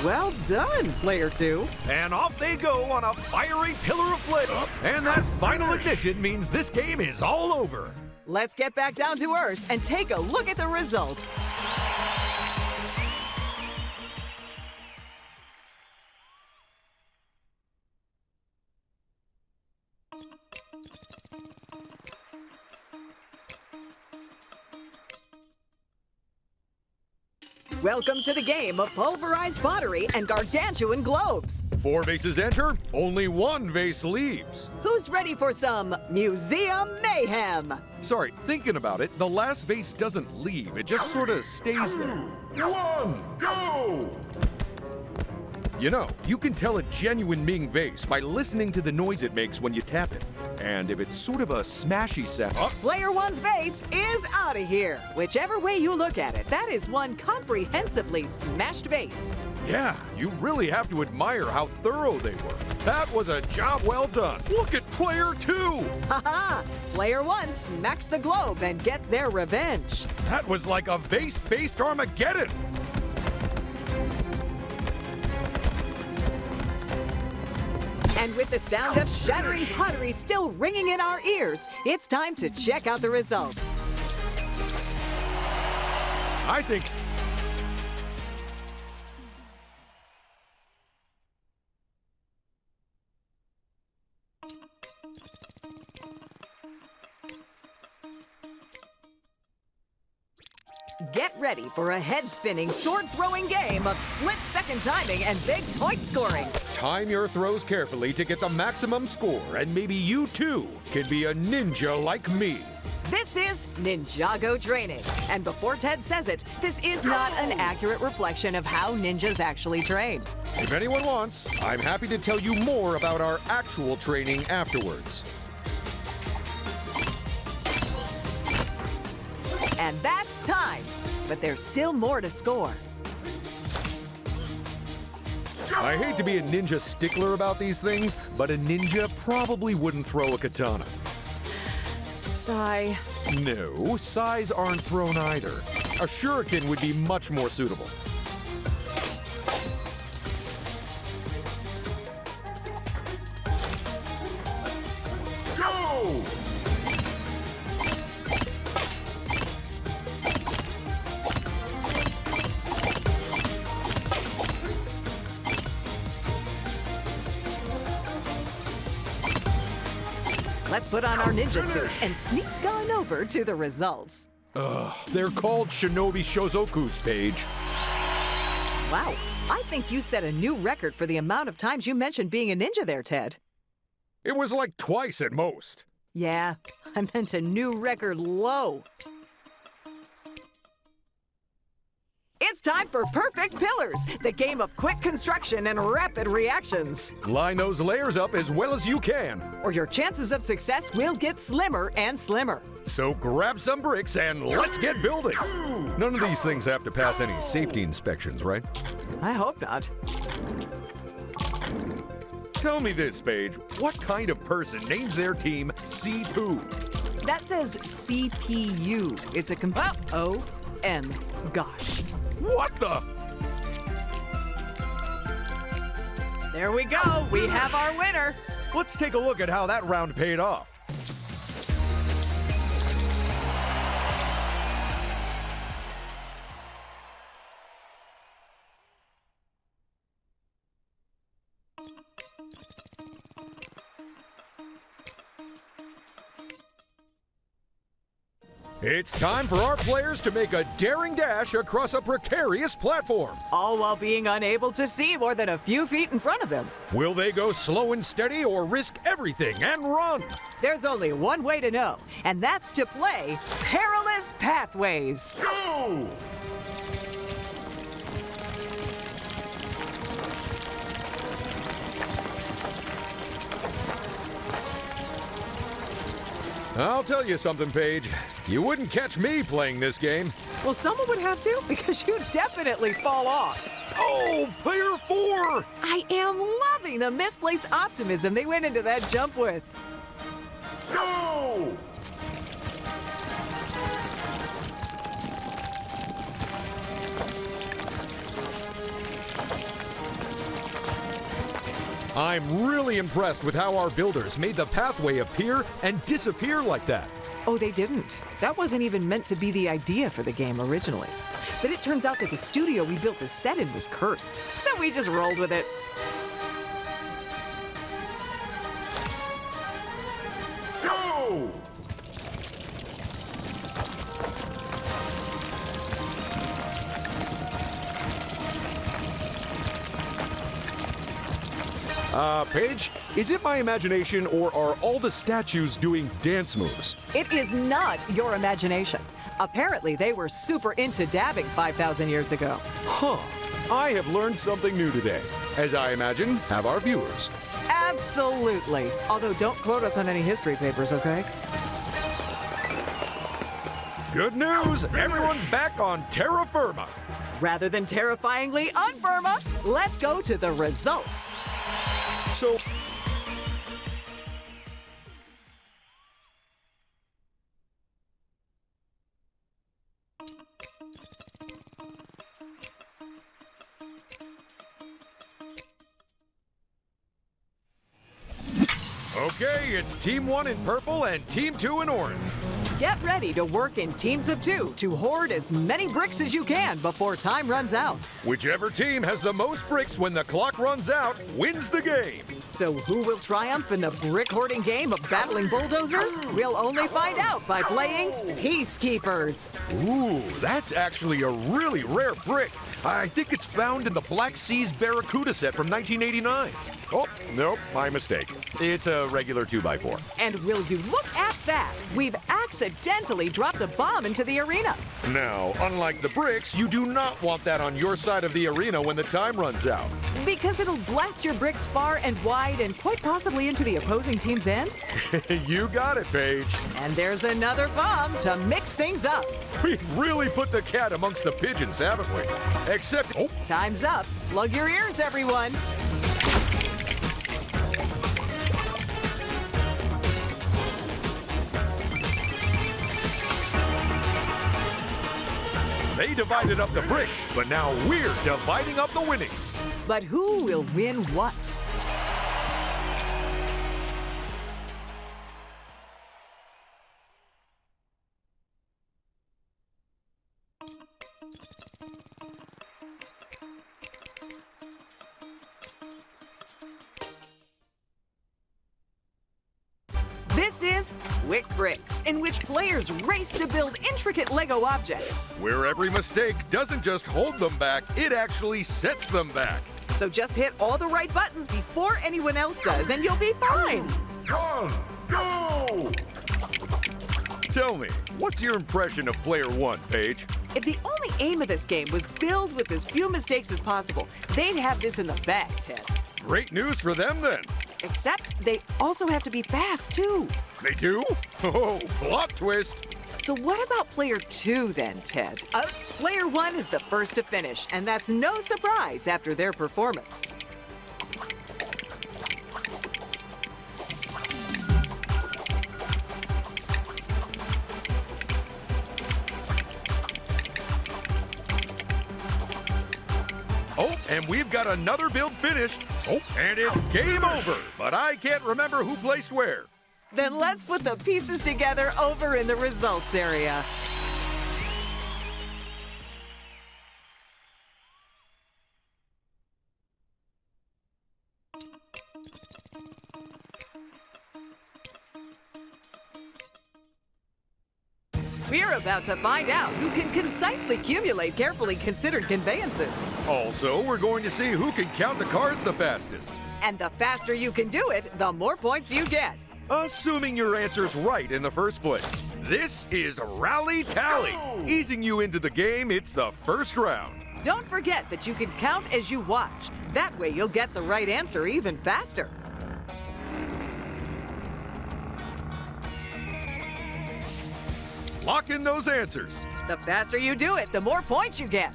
Well done, Player 2. And off they go on a fiery pillar of flame. And that final ignition means this game is all over. Let's get back down to earth and take a look at the results. Welcome to the game of pulverized pottery and gargantuan globes. 4 vases enter, only 1 vase leaves. Who's ready for some museum mayhem? Sorry, thinking about it, the last vase doesn't leave. It just sort of stays there. 1, go! You know, you can tell a genuine Ming vase by listening to the noise it makes when you tap it. And if it's sort of a smashy setup. Player 1's vase is out of here. Whichever way you look at it, that is one comprehensively smashed vase. Yeah, you really have to admire how thorough they were. That was a job well done. Look at Player 2! Haha! Player 1 smacks the globe and gets their revenge. That was like a vase-based Armageddon! And with the sound of shattering pottery still ringing in our ears, it's time to check out the results. I think... Get ready for a head-spinning, sword-throwing game of split-second timing and big point scoring. Time your throws carefully to get the maximum score, and maybe you too can be a ninja like me. This is Ninjago training. And before Ted says it, this is not an accurate reflection of how ninjas actually train. If anyone wants, I'm happy to tell you more about our actual training afterwards. And that's time. But there's still more to score. I hate to be a ninja stickler about these things, but a ninja probably wouldn't throw a katana. Sigh. No, sais aren't thrown either. A shuriken would be much more suitable. Go! Let's put on our ninja suits and sneak on over to the results. They're called Shinobi Shozoku's page. Wow, I think you set a new record for the amount of times you mentioned being a ninja there, Ted. It was like twice at most. Yeah, I meant a new record low. It's time for Perfect Pillars, the game of quick construction and rapid reactions. Line those layers up as well as you can. Or your chances of success will get slimmer and slimmer. So grab some bricks and let's get building. None of these things have to pass any safety inspections, right? I hope not. Tell me this, Paige. What kind of person names their team C2? That says CPU. It's a O-M. Gosh. What the? There we go. We have our winner. Let's take a look at how that round paid off. It's time for our players to make a daring dash across a precarious platform. All while being unable to see more than a few feet in front of them. Will they go slow and steady or risk everything and run? There's only one way to know, and that's to play Perilous Pathways. Go! I'll tell you something, Paige. You wouldn't catch me playing this game. Well, someone would have to, because you'd definitely fall off. Oh, player 4! I am loving the misplaced optimism they went into that jump with. Go! I'm really impressed with how our builders made the pathway appear and disappear like that. Oh, they didn't. That wasn't even meant to be the idea for the game originally. But it turns out that the studio we built the set in was cursed, so we just rolled with it. Go! Paige, is it my imagination or are all the statues doing dance moves? It is not your imagination. Apparently, they were super into dabbing 5,000 years ago. Huh. I have learned something new today. As I imagine, have our viewers. Absolutely. Although don't quote us on any history papers, okay? Good news! Everyone's back on terra firma. Rather than terrifyingly unfirma, let's go to the results. So... Okay, it's Team 1 in purple and Team 2 in orange. Get ready to work in teams of 2 to hoard as many bricks as you can before time runs out. Whichever team has the most bricks when the clock runs out wins the game. So who will triumph in the brick hoarding game of battling bulldozers? We'll only find out by playing Peacekeepers. Ooh, that's actually a really rare brick. I think it's found in the Black Seas Barracuda set from 1989. Oh, nope, my mistake. It's a regular 2x4. And will you look at that? We've accidentally dropped a bomb into the arena. Now, unlike the bricks, you do not want that on your side of the arena when the time runs out. Because it'll blast your bricks far and wide and quite possibly into the opposing team's end. You got it, Paige. And there's another bomb to mix things up. We've really put the cat amongst the pigeons, haven't we? Except, oh, Time's up. Plug your ears, everyone. they divided up the bricks, but now we're dividing up the winnings. But who will win what? This is Quick Bricks, in which players race to build intricate Lego objects. Where every mistake doesn't just hold them back, it actually sets them back. So just hit all the right buttons before anyone else does, and you'll be fine. 1, go! Tell me, what's your impression of player 1, Paige? If the only aim of this game was build with as few mistakes as possible, they'd have this in the bag, Ted. Great news for them, then. Except they also have to be fast, too. They do? Oh, plot twist. So what about player 2 then, Ted? Player 1 is the first to finish, and that's no surprise after their performance. Oh, and we've got another build finished. Oh, and it's game over. But I can't remember who placed where. Then let's put the pieces together over in the results area. We're about to find out who can concisely accumulate carefully considered conveyances. Also, we're going to see who can count the cars the fastest. And the faster you can do it, the more points you get. Assuming your answer's right in the first place. This is Rally Tally. Easing you into the game, it's the first round. Don't forget that you can count as you watch. That way you'll get the right answer even faster. Lock in those answers. The faster you do it, the more points you get.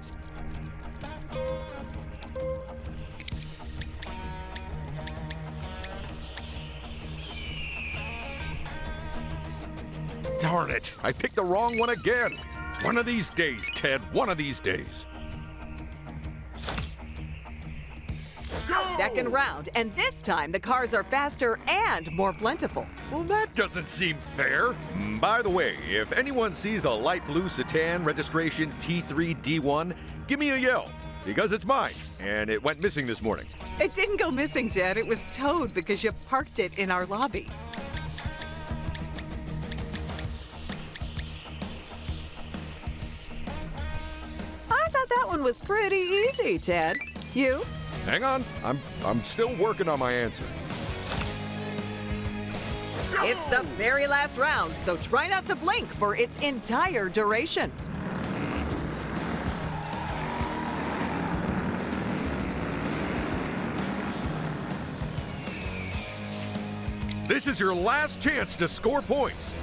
Darn it, I picked the wrong one again. One of these days, Ted, one of these days. Second round, and this time the cars are faster and more plentiful. Well, that doesn't seem fair. By the way, if anyone sees a light blue sedan registration T3D1, give me a yell, because it's mine, and it went missing this morning. It didn't go missing, Ted. It was towed because you parked it in our lobby. I thought that one was pretty easy, Ted. You? Hang on, I'm still working on my answer. It's the very last round, so try not to blink for its entire duration. This is your last chance to score points.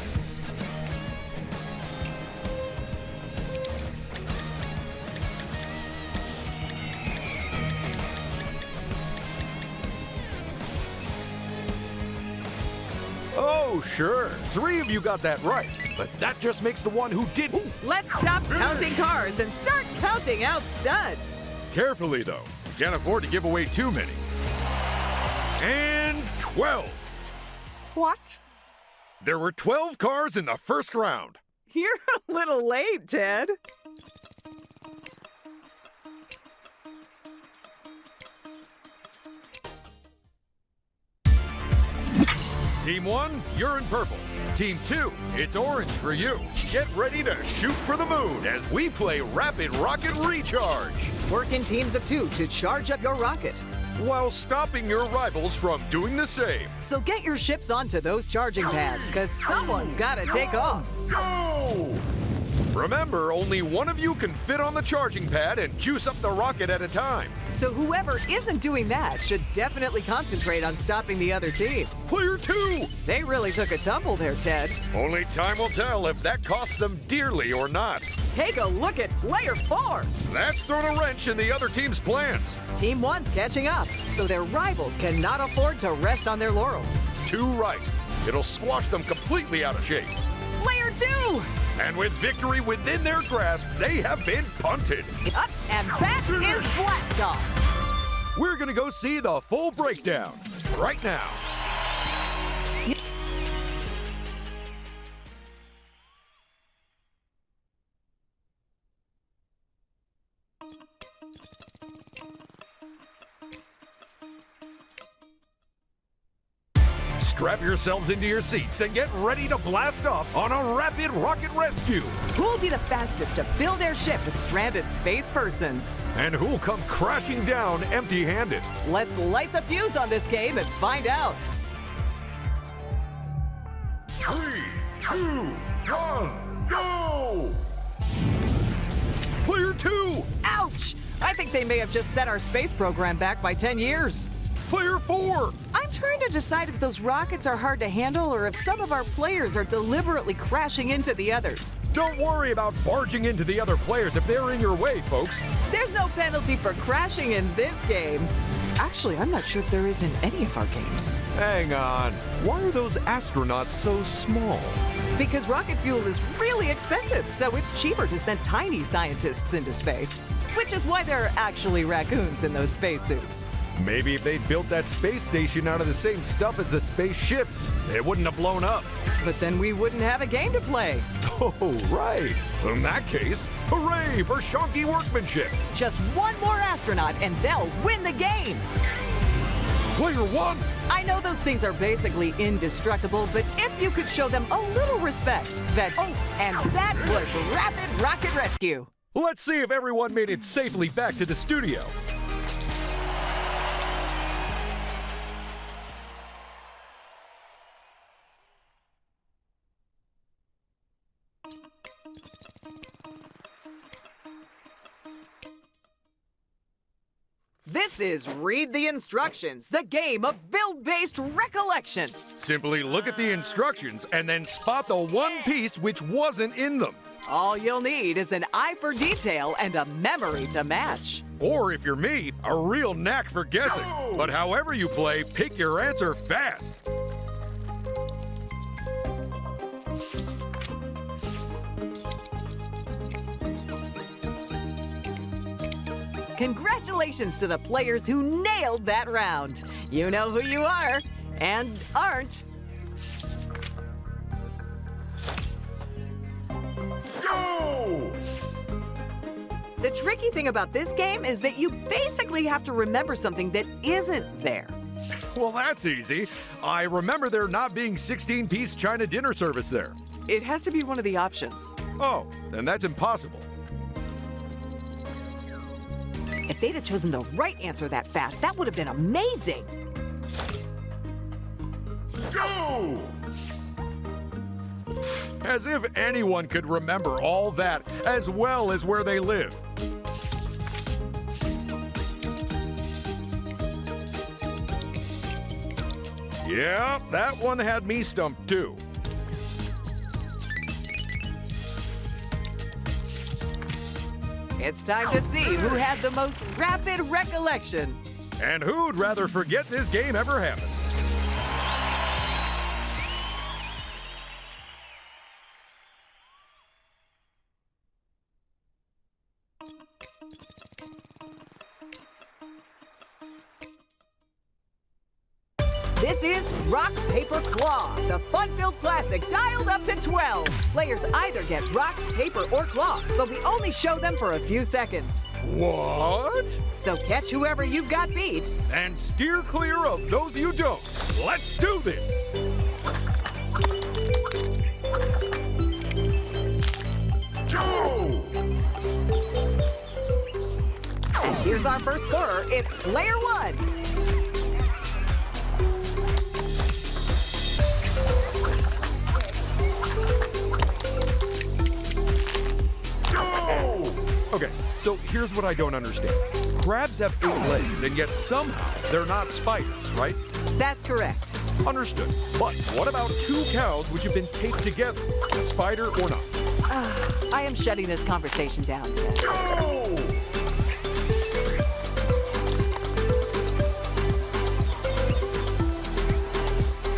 Oh, sure. 3 of you got that right, but that just makes the one who didn't. Let's stop counting cars and start counting out studs. Carefully, though. Can't afford to give away too many. And 12. What? There were 12 cars in the first round. You're a little late, Ted. Team 1, you're in purple. Team 2, it's orange for you. Get ready to shoot for the moon as we play Rapid Rocket Recharge. Work in teams of 2 to charge up your rocket. While stopping your rivals from doing the same. So get your ships onto those charging pads, because someone's got to take off. Go! Remember, only one of you can fit on the charging pad and juice up the rocket at a time. So whoever isn't doing that should definitely concentrate on stopping the other team. Player 2! They really took a tumble there, Ted. Only time will tell if that costs them dearly or not. Take a look at player 4. That's thrown a wrench in the other team's plans. Team 1's catching up, so their rivals cannot afford to rest on their laurels. 2 right. It'll squash them completely out of shape. Player 2! And with victory within their grasp, they have been punted. Up, and that is blast off. We're gonna go see the full breakdown right now. Strap yourselves into your seats and get ready to blast off on a rapid rocket rescue. Who'll be the fastest to build their ship with stranded space persons? And who'll come crashing down empty-handed? Let's light the fuse on this game and find out. 3, 2, 1, go! Player 2! Ouch! I think they may have just set our space program back by 10 years. Player 4! I'm trying to decide if those rockets are hard to handle or if some of our players are deliberately crashing into the others. Don't worry about barging into the other players if they're in your way, folks. There's no penalty for crashing in this game. Actually, I'm not sure if there is in any of our games. Hang on. Why are those astronauts so small? Because rocket fuel is really expensive, so it's cheaper to send tiny scientists into space. Which is why there are actually raccoons in those spacesuits. Maybe if they built that space station out of the same stuff as the spaceships, it wouldn't have blown up. But then we wouldn't have a game to play. Oh, right. In that case, hooray for shonky workmanship. Just one more astronaut and they'll win the game. Player one. I know those things are basically indestructible, but if you could show them a little respect, that... Oh, and that was Rapid Rocket Rescue. Let's see if everyone made it safely back to the studio. This is Read the Instructions, the game of build-based recollection. Simply look at the instructions and then spot the one piece which wasn't in them. All you'll need is an eye for detail and a memory to match. Or if you're me, a real knack for guessing. But however you play, pick your answer fast. Congratulations to the players who nailed that round. You know who you are and aren't. Go! The tricky thing about this game is that you basically have to remember something that isn't there. Well, that's easy. I remember there not being 16-piece China dinner service there. It has to be one of the options. Oh, then that's impossible. If they'd have chosen the right answer that fast, that would have been amazing. Go! As if anyone could remember all that as well as where they live. Yeah, that one had me stumped too. It's time to see who had the most rapid recollection. And who'd rather forget this game ever happened? This is Rock, Paper, Claw, the fun-filled classic dialed up to 12. Players either get rock, paper, or claw, but we only show them for a few seconds. What? So catch whoever you've got beat. And steer clear of those you don't. Let's do this! Go! And here's our first scorer. It's player one. Okay, so here's what I don't understand. Crabs have 8 legs, and yet somehow they're not spiders, right? That's correct. Understood. But what about 2 cows which have been taped together? A spider or not? I am shutting this conversation down. Go!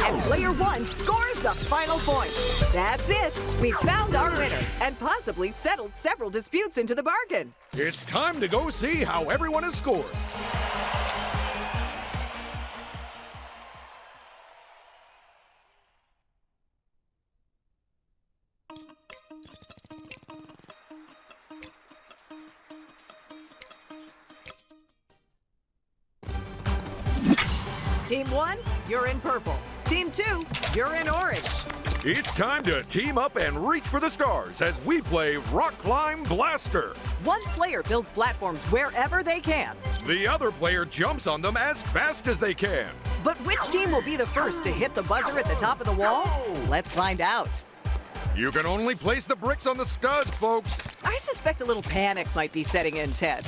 And player one scores the final point. That's it. We found our winner and possibly settled several disputes into the bargain. It's time to go see how everyone has scored. Team 1, you're in purple. Team 2, you're in orange. It's time to team up and reach for the stars as we play Rock Climb Blaster. One player builds platforms wherever they can. The other player jumps on them as fast as they can. But which team will be the first to hit the buzzer at the top of the wall? Let's find out. You can only place the bricks on the studs, folks. I suspect a little panic might be setting in, Ted.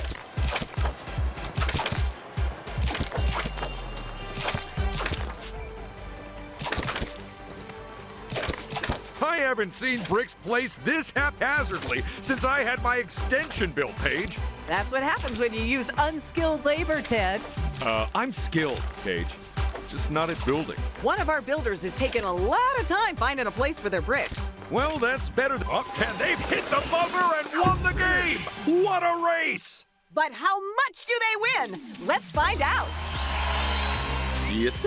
Hi, haven't seen bricks placed this haphazardly since I had my extension build page. That's what happens when you use unskilled labor, Ted. I'm skilled, Paige. Just not at building. One of our builders is taking a lot of time finding a place for their bricks. Well, that's better than... Oh, and they've hit the buzzer and won the game! What a race! But how much do they win? Let's find out. Yes.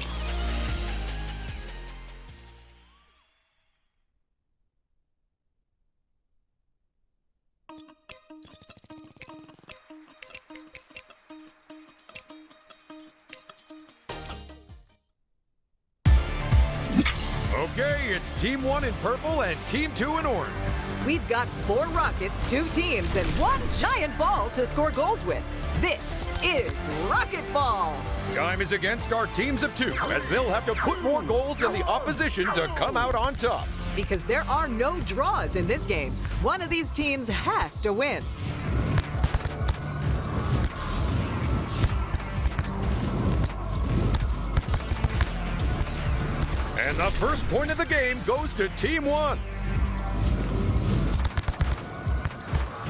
Okay, it's Team 1 in purple and Team 2 in orange. We've got 4 rockets, 2 teams, and 1 giant ball to score goals with. This is Rocket Ball. Time is against our teams of 2, as they'll have to put more goals than the opposition to come out on top. Because there are no draws in this game. One of these teams has to win. And the first point of the game goes to Team 1.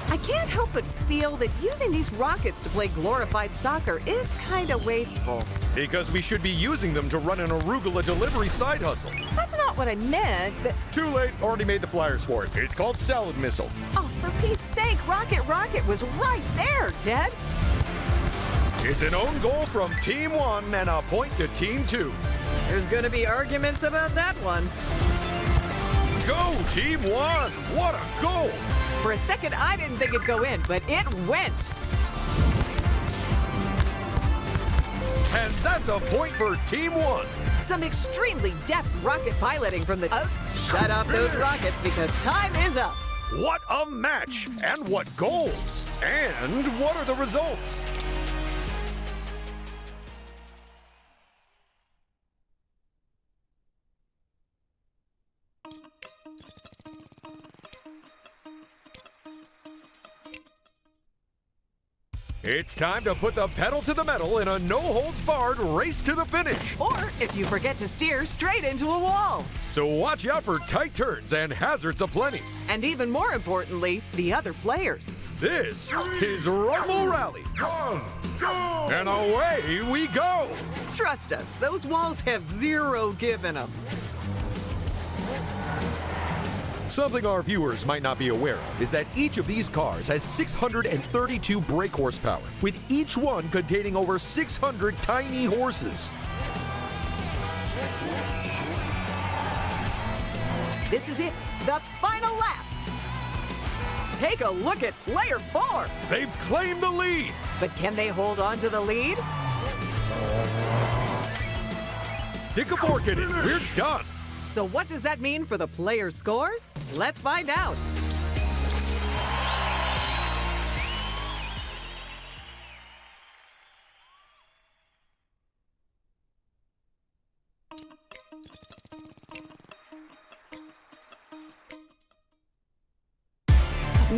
I can't help but feel that using these rockets to play glorified soccer is kind of wasteful. Because we should be using them to run an arugula delivery side hustle. That's not what I meant, but... Too late, already made the flyers for it. It's called Salad Missile. Oh, for Pete's sake, Rocket was right there, Ted. It's an own goal from Team 1 and a point to Team 2. There's gonna be arguments about that one. Go, Team 1! What a goal! For a second, I didn't think it'd go in, but it went. And that's a point for Team 1. Some extremely deft rocket piloting from the... shut off those rockets because time is up. What a match! And what goals! And what are the results? It's time to put the pedal to the metal in a no-holds-barred race to the finish. Or, if you forget to steer, straight into a wall. So watch out for tight turns and hazards aplenty. And even more importantly, the other players. This is Rumble Rally. 1, go! And away we go. Trust us, those walls have zero give in them. Something our viewers might not be aware of is that each of these cars has 632 brake horsepower, with each one containing over 600 tiny horses. This is it, the final lap. Take a look at player 4. They've claimed the lead. But can they hold on to the lead? Stick a fork in it. We're done. So what does that mean for the player scores? Let's find out.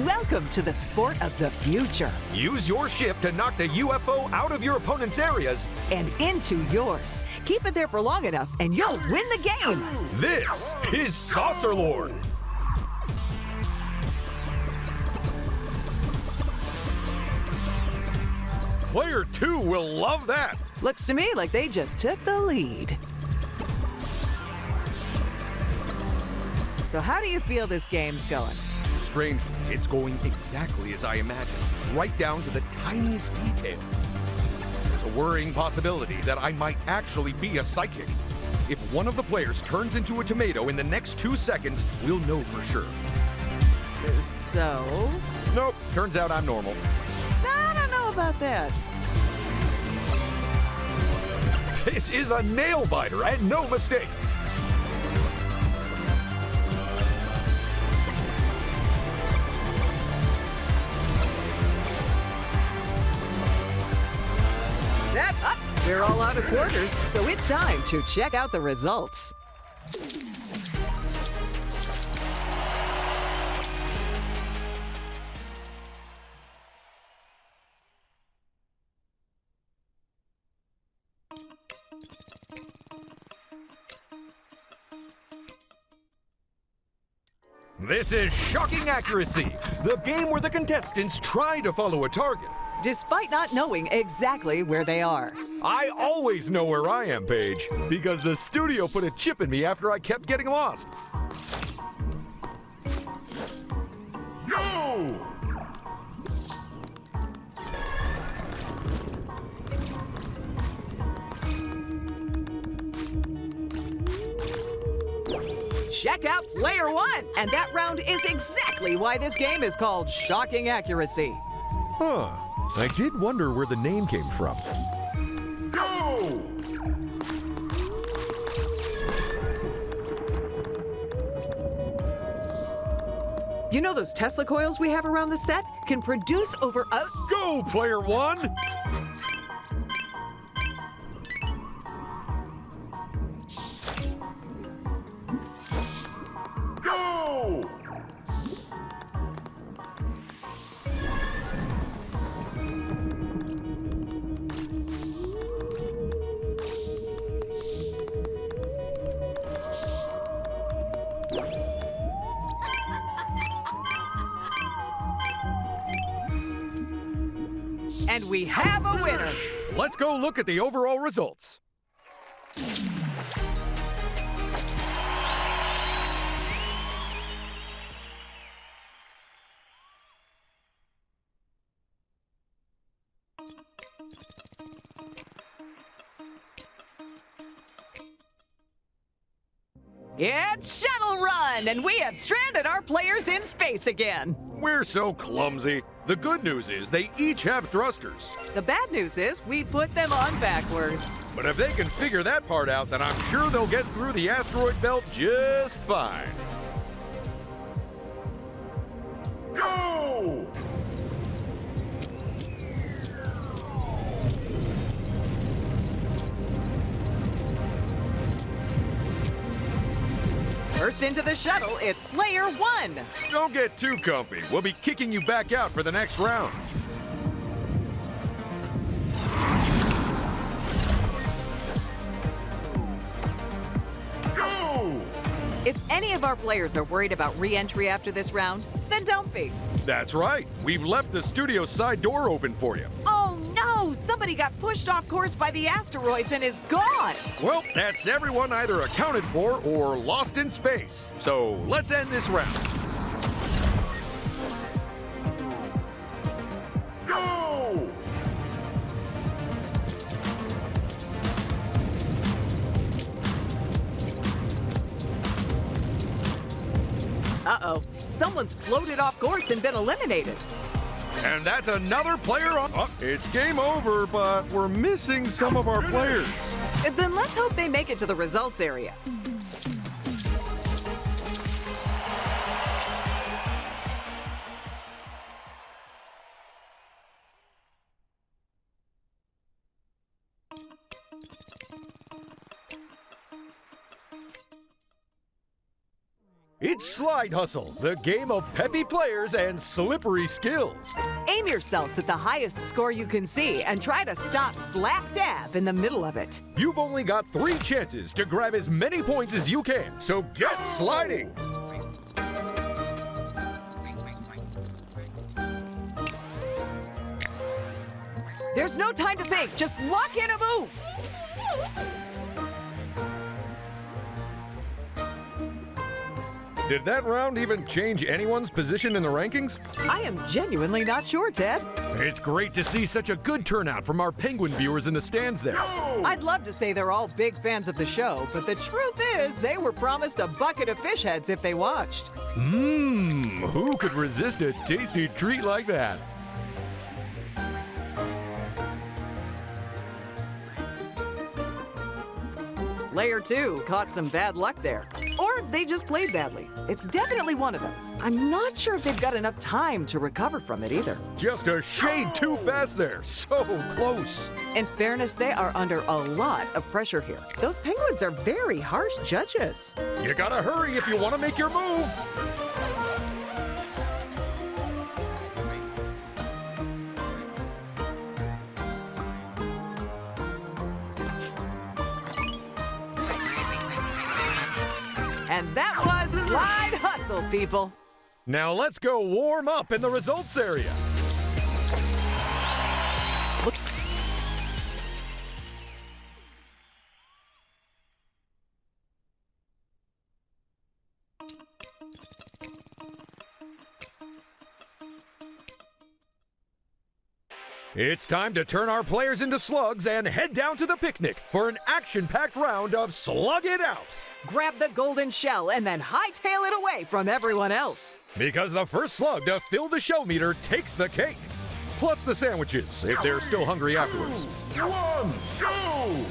Welcome to the sport of the future. Use your ship to knock the UFO out of your opponent's areas and into yours. Keep it there for long enough and you'll win the game. This is Saucer Lord. Player 2 will love that. Looks to me like they just took the lead. So how do you feel this game's going? Strangely, it's going exactly as I imagined, right down to the tiniest detail. There's a worrying possibility that I might actually be a psychic. If one of the players turns into a tomato in the next 2 seconds, we'll know for sure. So? Nope, turns out I'm normal. I don't know about that. This is a nail biter and no mistake. We're all out of quarters, so it's time to check out the results. This is Shocking Accuracy, the game where the contestants try to follow a target. Despite not knowing exactly where they are. I always know where I am, Paige, because the studio put a chip in me after I kept getting lost. Go! Check out Player One! And that round is exactly why this game is called Shocking Accuracy. Huh. I did wonder where the name came from. Go! You know those Tesla coils we have around the set can produce over a... Go, Player One! Go! And we have a winner. Let's go look at the overall results. It's Shuttle Run, and we have stranded our players in space again. We're so clumsy. The good news is they each have thrusters. The bad news is we put them on backwards. But if they can figure that part out, then I'm sure they'll get through the asteroid belt just fine. Go! First into the shuttle, it's Player One. Don't get too comfy. We'll be kicking you back out for the next round. Go! If any of our players are worried about re-entry after this round, then don't be. That's right. We've left the studio side door open for you. Oh no! Somebody got pushed off course by the asteroids and is gone! Well, that's everyone either accounted for or lost in space. So let's end this round. Go! Uh-oh. Someone's floated off course and been eliminated. And that's another player on. Oh, it's game over, but we're missing some of our players. Then let's hope they make it to the results area. It's Slide Hustle, the game of peppy players and slippery skills. Aim yourselves at the highest score you can see and try to stop slap dab in the middle of it. You've only got 3 chances to grab as many points as you can, so get sliding. There's no time to think, just lock in a move. Did that round even change anyone's position in the rankings? I am genuinely not sure, Ted. It's great to see such a good turnout from our Penguin viewers in the stands there. I'd love to say they're all big fans of the show, but the truth is they were promised a bucket of fish heads if they watched. Who could resist a tasty treat like that? Player 2 caught some bad luck there. Or they just played badly. It's definitely one of those. I'm not sure if they've got enough time to recover from it either. Just a shade too fast there. So close. In fairness, they are under a lot of pressure here. Those penguins are very harsh judges. You gotta hurry if you want to make your move. And that was Slide Hustle. hustle, people. Now let's go warm up in the results area. It's time to turn our players into slugs and head down to the picnic for an action-packed round of Slug It Out. Grab the golden shell and then hightail it away from everyone else. Because the first slug to fill the shell meter takes the cake. Plus the sandwiches, if they're still hungry afterwards. 1, go!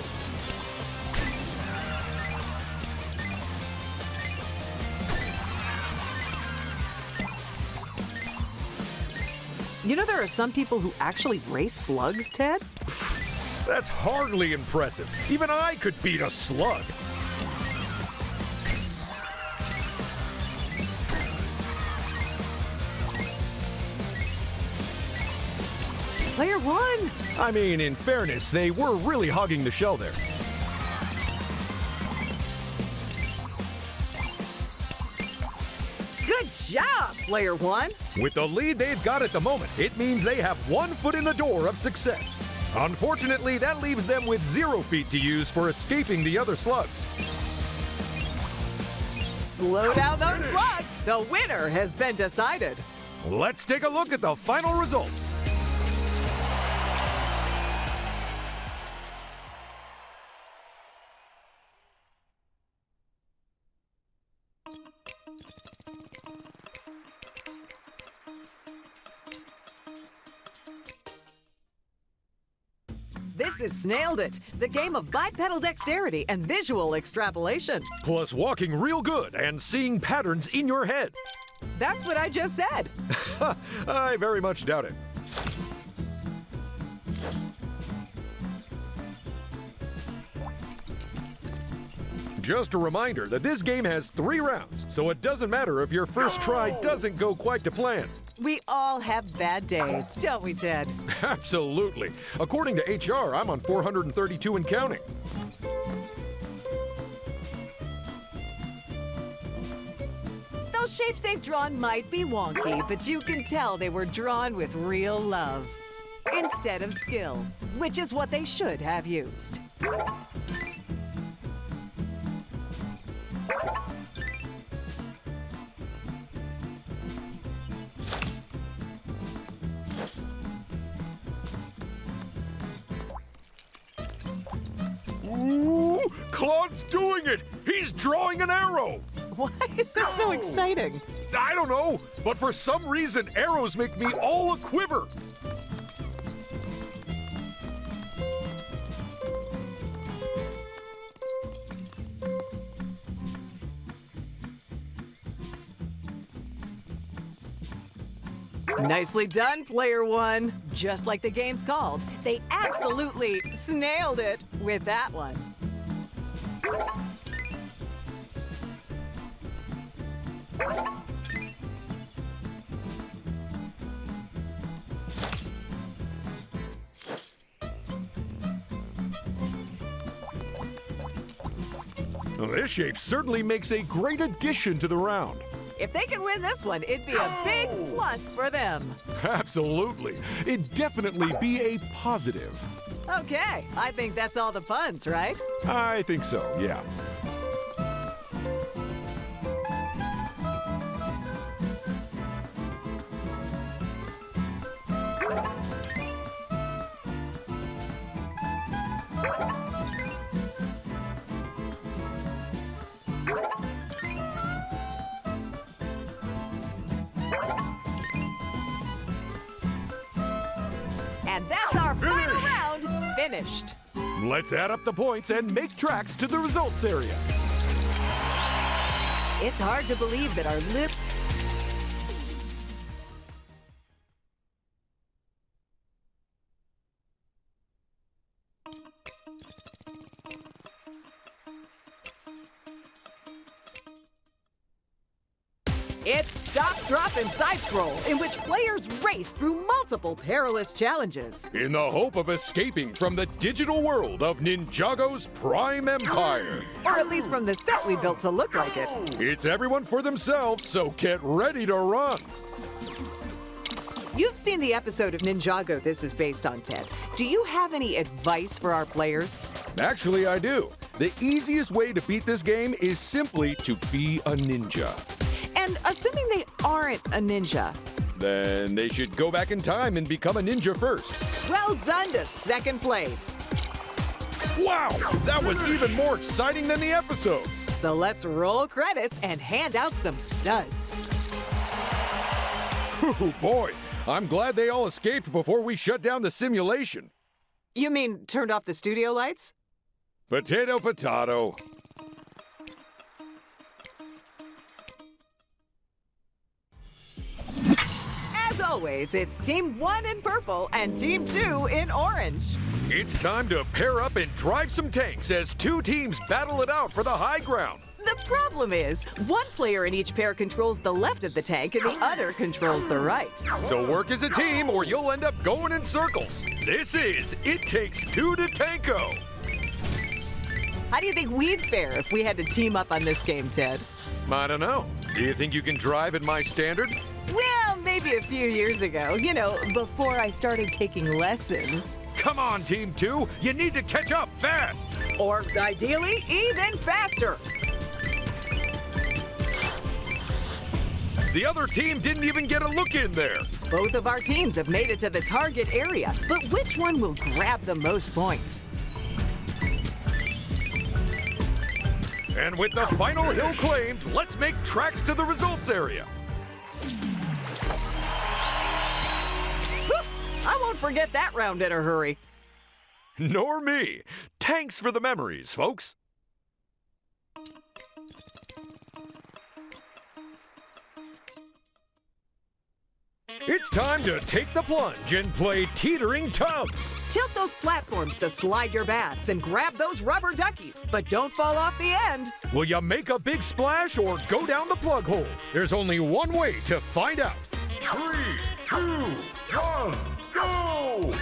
You know there are some people who actually race slugs, Ted? That's hardly impressive. Even I could beat a slug. Player one! I mean, in fairness, they were really hogging the shell there. Good job, player one! With the lead they've got at the moment, it means they have 1 foot in the door of success. Unfortunately, that leaves them with 0 feet to use for escaping the other slugs. Slow down those slugs! The winner has been decided. Let's take a look at the final results. This is Snailed It, the game of bipedal dexterity and visual extrapolation. Plus walking real good and seeing patterns in your head. That's what I just said. I very much doubt it. Just a reminder that this game has 3 rounds, so it doesn't matter if your first try doesn't go quite to plan. We all have bad days, don't we, Ted? Absolutely. According to HR, I'm on 432 and counting. Those shapes they've drawn might be wonky, but you can tell they were drawn with real love instead of skill, which is what they should have used. Ooh, Claude's doing it! He's drawing an arrow! Why is that so exciting? I don't know, but for some reason, arrows make me all a quiver. Nicely done, player one. Just like the game's called, they absolutely snailed it with that one. Well, this shape certainly makes a great addition to the round. If they can win this one, it'd be a big plus for them. Absolutely. It'd definitely be a positive. Okay, I think that's all the puns, right? I think so, yeah. And that's our final round finished. Let's add up the points and make tracks to the results area. It's hard to believe that our lip... It's stop, drop, and side scroll in which players race through multiple perilous challenges. In the hope of escaping from the digital world of Ninjago's prime empire. Or at least from the set we built to look like it. It's everyone for themselves, so get ready to run. You've seen the episode of Ninjago this is based on, Ted. Do you have any advice for our players? Actually, I do. The easiest way to beat this game is simply to be a ninja. And assuming they aren't a ninja. Then they should go back in time and become a ninja first. Well done to second place. Wow, that was even more exciting than the episode. So let's roll credits and hand out some studs. Oh boy, I'm glad they all escaped before we shut down the simulation. You mean turned off the studio lights? Potato, potato. As always, it's Team 1 in purple and Team 2 in orange. It's time to pair up and drive some tanks as two teams battle it out for the high ground. The problem is, one player in each pair controls the left of the tank and the other controls the right. So work as a team or you'll end up going in circles. This is It Takes Two to Tango. How do you think we'd fare if we had to team up on this game, Ted? I don't know. Do you think you can drive at my standard? Well, maybe a few years ago. You know, before I started taking lessons. Come on, Team 2. You need to catch up fast. Or, ideally, even faster. The other team didn't even get a look in there. Both of our teams have made it to the target area, but which one will grab the most points? And with the final hill claimed, let's make tracks to the results area. I won't forget that round in a hurry. Nor me. Thanks for the memories, folks. It's time to take the plunge and play teetering tubs. Tilt those platforms to slide your baths and grab those rubber duckies, but don't fall off the end. Will you make a big splash or go down the plug hole? There's only one way to find out. 3, 2, 1, go!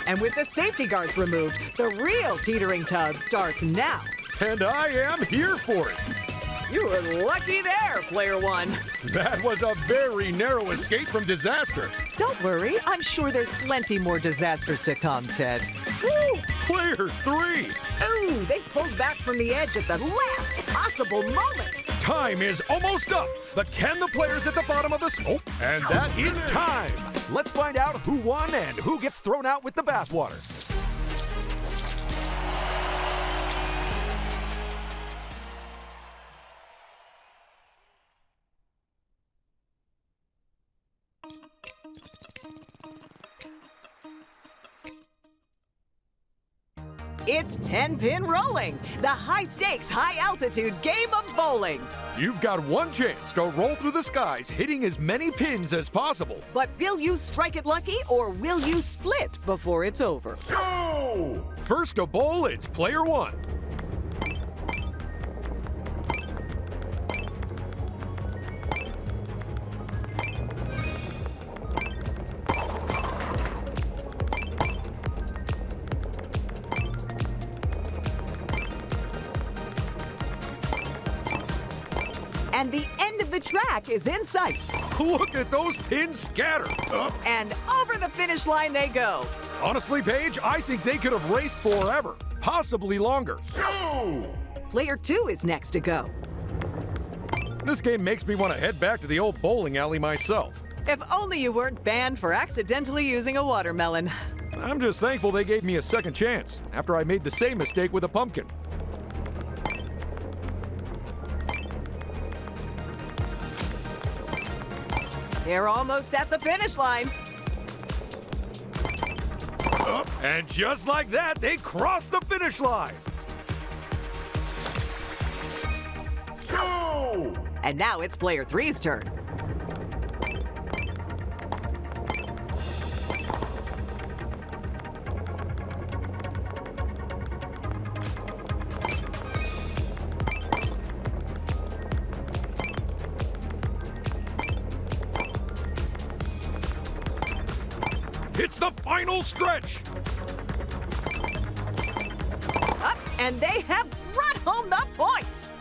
And with the safety guards removed, the real teetering tub starts now. And I am here for it. You were lucky there, player one. That was a very narrow escape from disaster. Don't worry, I'm sure there's plenty more disasters to come, Ted. Woo! Player 3. Ooh, they pulled back from the edge at the last possible moment. Time is almost up, but can the players at the bottom of the scope? And that is time. Let's find out who won and who gets thrown out with the bathwater. It's 10-pin rolling, the high-stakes, high-altitude game of bowling. You've got one chance to roll through the skies, hitting as many pins as possible. But will you strike it lucky, or will you split before it's over? Go! First to bowl, it's player 1. And the end of the track is in sight. Look at those pins scatter. And over the finish line they go. Honestly, Paige, I think they could have raced forever, possibly longer. Go! Player 2 is next to go. This game makes me want to head back to the old bowling alley myself. If only you weren't banned for accidentally using a watermelon. I'm just thankful they gave me a second chance after I made the same mistake with a pumpkin. They're almost at the finish line. And just like that, they crossed the finish line. Go! And now it's player 3's turn. It's the final stretch. Up, and they have brought home the points.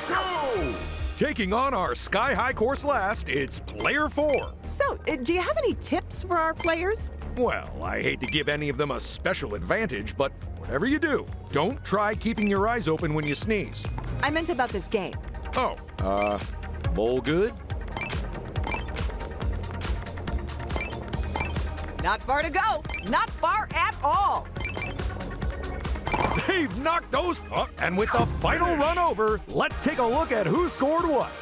Go! Taking on our sky-high course last, it's player 4. So, do you have any tips for our players? Well, I hate to give any of them a special advantage, but whatever you do, don't try keeping your eyes open when you sneeze. I meant about this game. Oh, bowl good? Not far to go. Not far at all. They've knocked those and with the final run over, let's take a look at who scored what.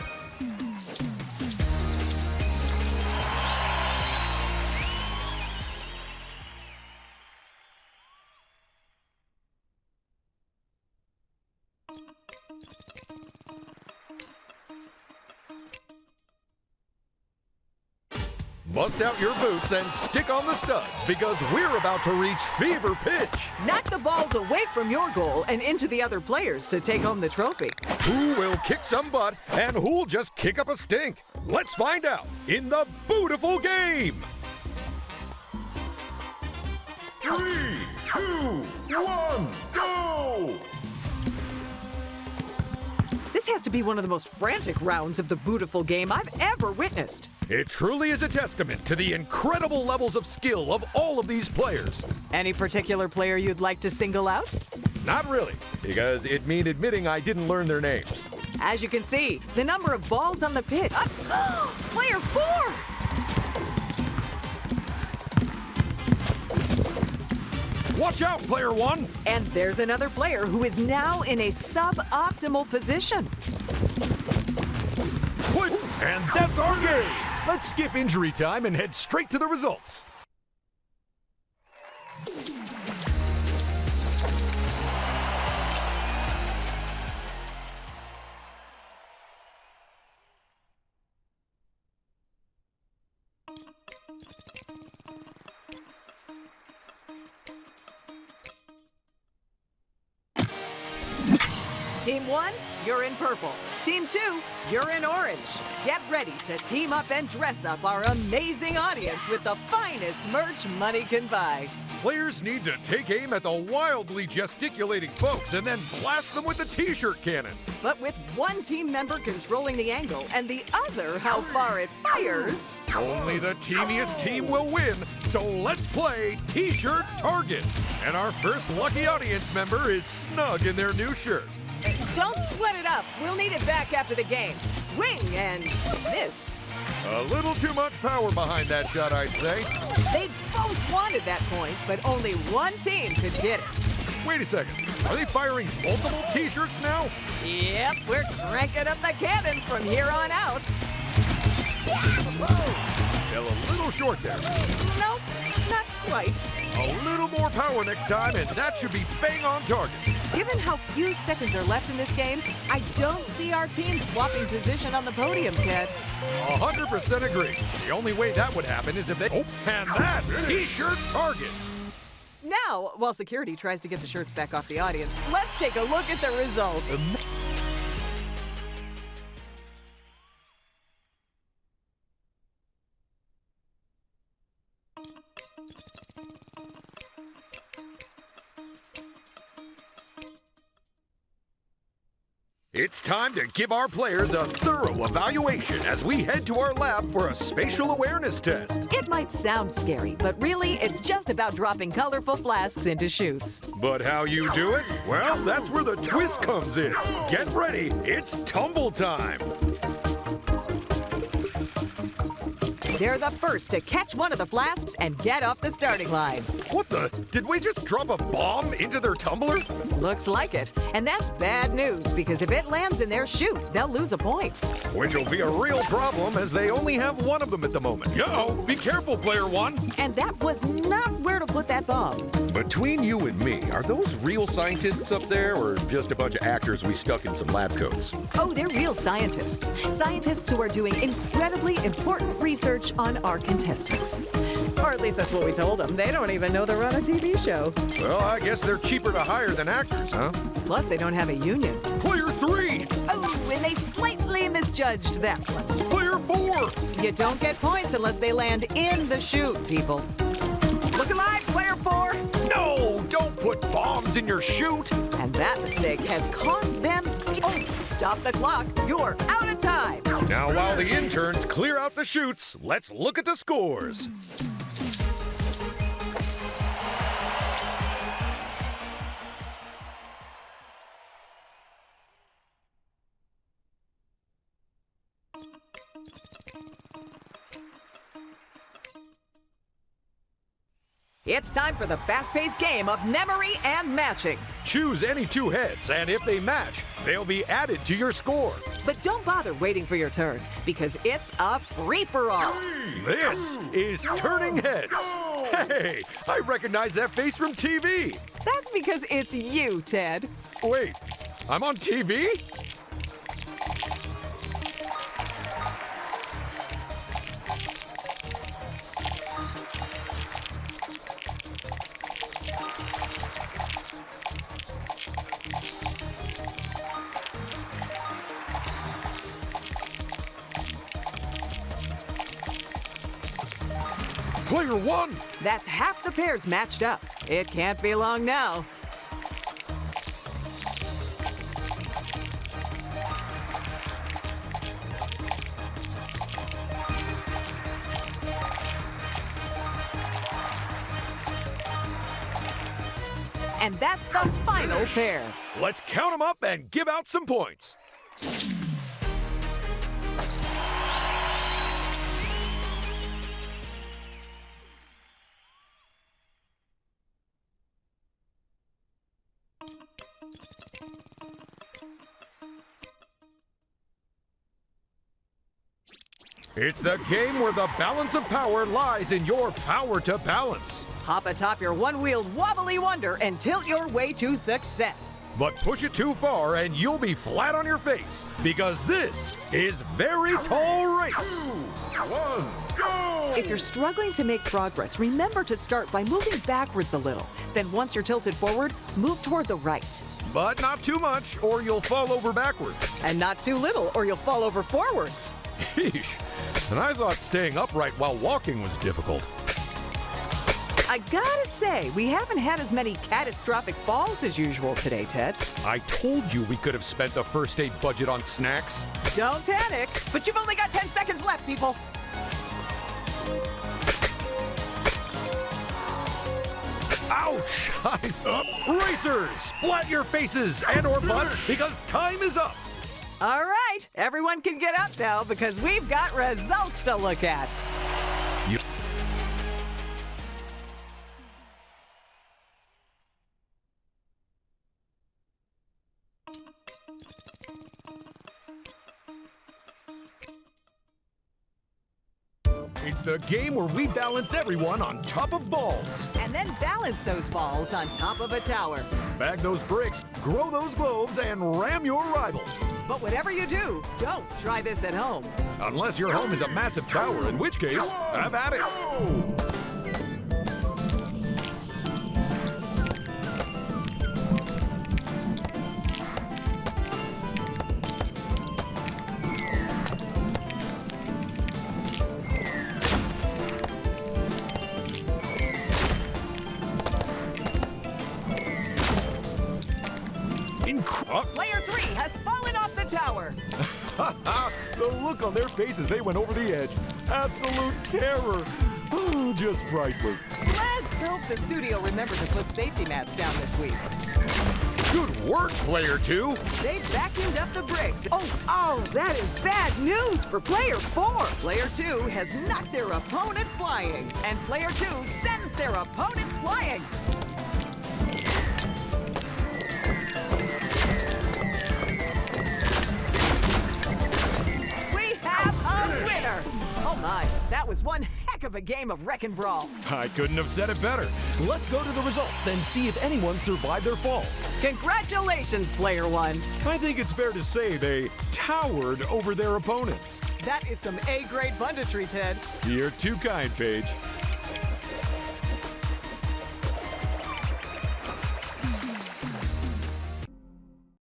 Bust out your boots and stick on the studs because we're about to reach fever pitch. Knock the balls away from your goal and into the other players to take home the trophy. Who will kick some butt and who'll just kick up a stink? Let's find out in the Bootiful game. 3, 2, 1, go! This has to be one of the most frantic rounds of the Bootiful game I've ever witnessed. It truly is a testament to the incredible levels of skill of all of these players. Any particular player you'd like to single out? Not really, because it'd mean admitting I didn't learn their names. As you can see, the number of balls on the pitch. Player 4! Watch out, player 1! And there's another player who is now in a suboptimal position. And that's our game! Let's skip injury time and head straight to the results. Team 1, you're in purple. Team 2, you're in orange. Get ready to team up and dress up our amazing audience with the finest merch money can buy. Players need to take aim at the wildly gesticulating folks and then blast them with the t-shirt cannon. But with one team member controlling the angle and the other how far it fires... Only the teamiest team will win, so let's play T-Shirt Target. And our first lucky audience member is snug in their new shirt. Don't sweat it up. We'll need it back after the game. Swing and miss. A little too much power behind that shot, I'd say. They both wanted that point, but only one team could get it. Wait a second. Are they firing multiple T-shirts now? Yep, we're cranking up the cannons from here on out. Fell a little short there. Nope, not quite. A little more power next time, and that should be bang on target. Given how few seconds are left in this game, I don't see our team swapping position on the podium, Ted. 100% agree. The only way that would happen is if they... Oh, and that's T-Shirt Target. Now, while security tries to get the shirts back off the audience, let's take a look at the result. It's time to give our players a thorough evaluation as we head to our lab for a spatial awareness test. It might sound scary, but really, it's just about dropping colorful flasks into chutes. But how you do it? Well, that's where the twist comes in. Get ready, it's tumble time. They're the first to catch one of the flasks and get off the starting line. What the? Did we just drop a bomb into their tumbler? Looks like it. And that's bad news, because if it lands in their chute, they'll lose a point. Which will be a real problem, as they only have one of them at the moment. Yo, be careful, player 1. And that was not where to put that bomb. Between you and me, are those real scientists up there, or just a bunch of actors we stuck in some lab coats? Oh, they're real scientists. Scientists who are doing incredibly important research on our contestants. Or at least that's what we told them. They don't even know they're on a TV show. Well, I guess they're cheaper to hire than actors, huh? Plus, they don't have a union. Player 3! Oh, and they slightly missed misjudged that one. Player 4! You don't get points unless they land in the chute, people. Look alive, player 4! No! Don't put bombs in your chute! And that mistake has caused them... Oh, stop the clock. You're out of time. Now, while the interns clear out the chutes, let's look at the scores. It's time for the fast-paced game of memory and matching. Choose any 2 heads, and if they match, they'll be added to your score. But don't bother waiting for your turn, because it's a free-for-all. This is Turning Heads. Hey, I recognize that face from TV. That's because it's you, Ted. Wait, I'm on TV? Player 1! That's half the pairs matched up. It can't be long now. And that's the final pair. Let's count them up and give out some points. It's the game where the balance of power lies in your power to balance. Hop atop your one-wheeled wobbly wonder and tilt your way to success. But push it too far and you'll be flat on your face, because this is Very Tall Race. 2, 1, go! If you're struggling to make progress, remember to start by moving backwards a little. Then once you're tilted forward, move toward the right. But not too much, or you'll fall over backwards. And not too little, or you'll fall over forwards. Sheesh. And I thought staying upright while walking was difficult. I gotta say, we haven't had as many catastrophic falls as usual today, Ted. I told you we could have spent the first aid budget on snacks. Don't panic, but you've only got 10 seconds left, people. Ouch! Racers, splat your faces and or butts because time is up. All right, everyone can get up now because we've got results to look at. It's the game where we balance everyone on top of balls. And then balance those balls on top of a tower. Bag those bricks, grow those globes, and ram your rivals. But whatever you do, don't try this at home. Unless your home is a massive tower, in which case, have at it. Go! Player 3 has fallen off the tower. The look on their faces, they went over the edge. Absolute terror. Oh, just priceless. Let's hope the studio remembered to put safety mats down this week. Good work, Player 2. They vacuumed up the bricks. Oh, that is bad news for Player 4. Player 2 has knocked their opponent flying. And Player 2 sends their opponent flying. Oh my, that was one heck of a game of Wreck and Brawl. I couldn't have said it better. Let's go to the results and see if anyone survived their falls. Congratulations, Player 1. I think it's fair to say they towered over their opponents. That is some A-grade punditry, Ted. You're too kind, Paige.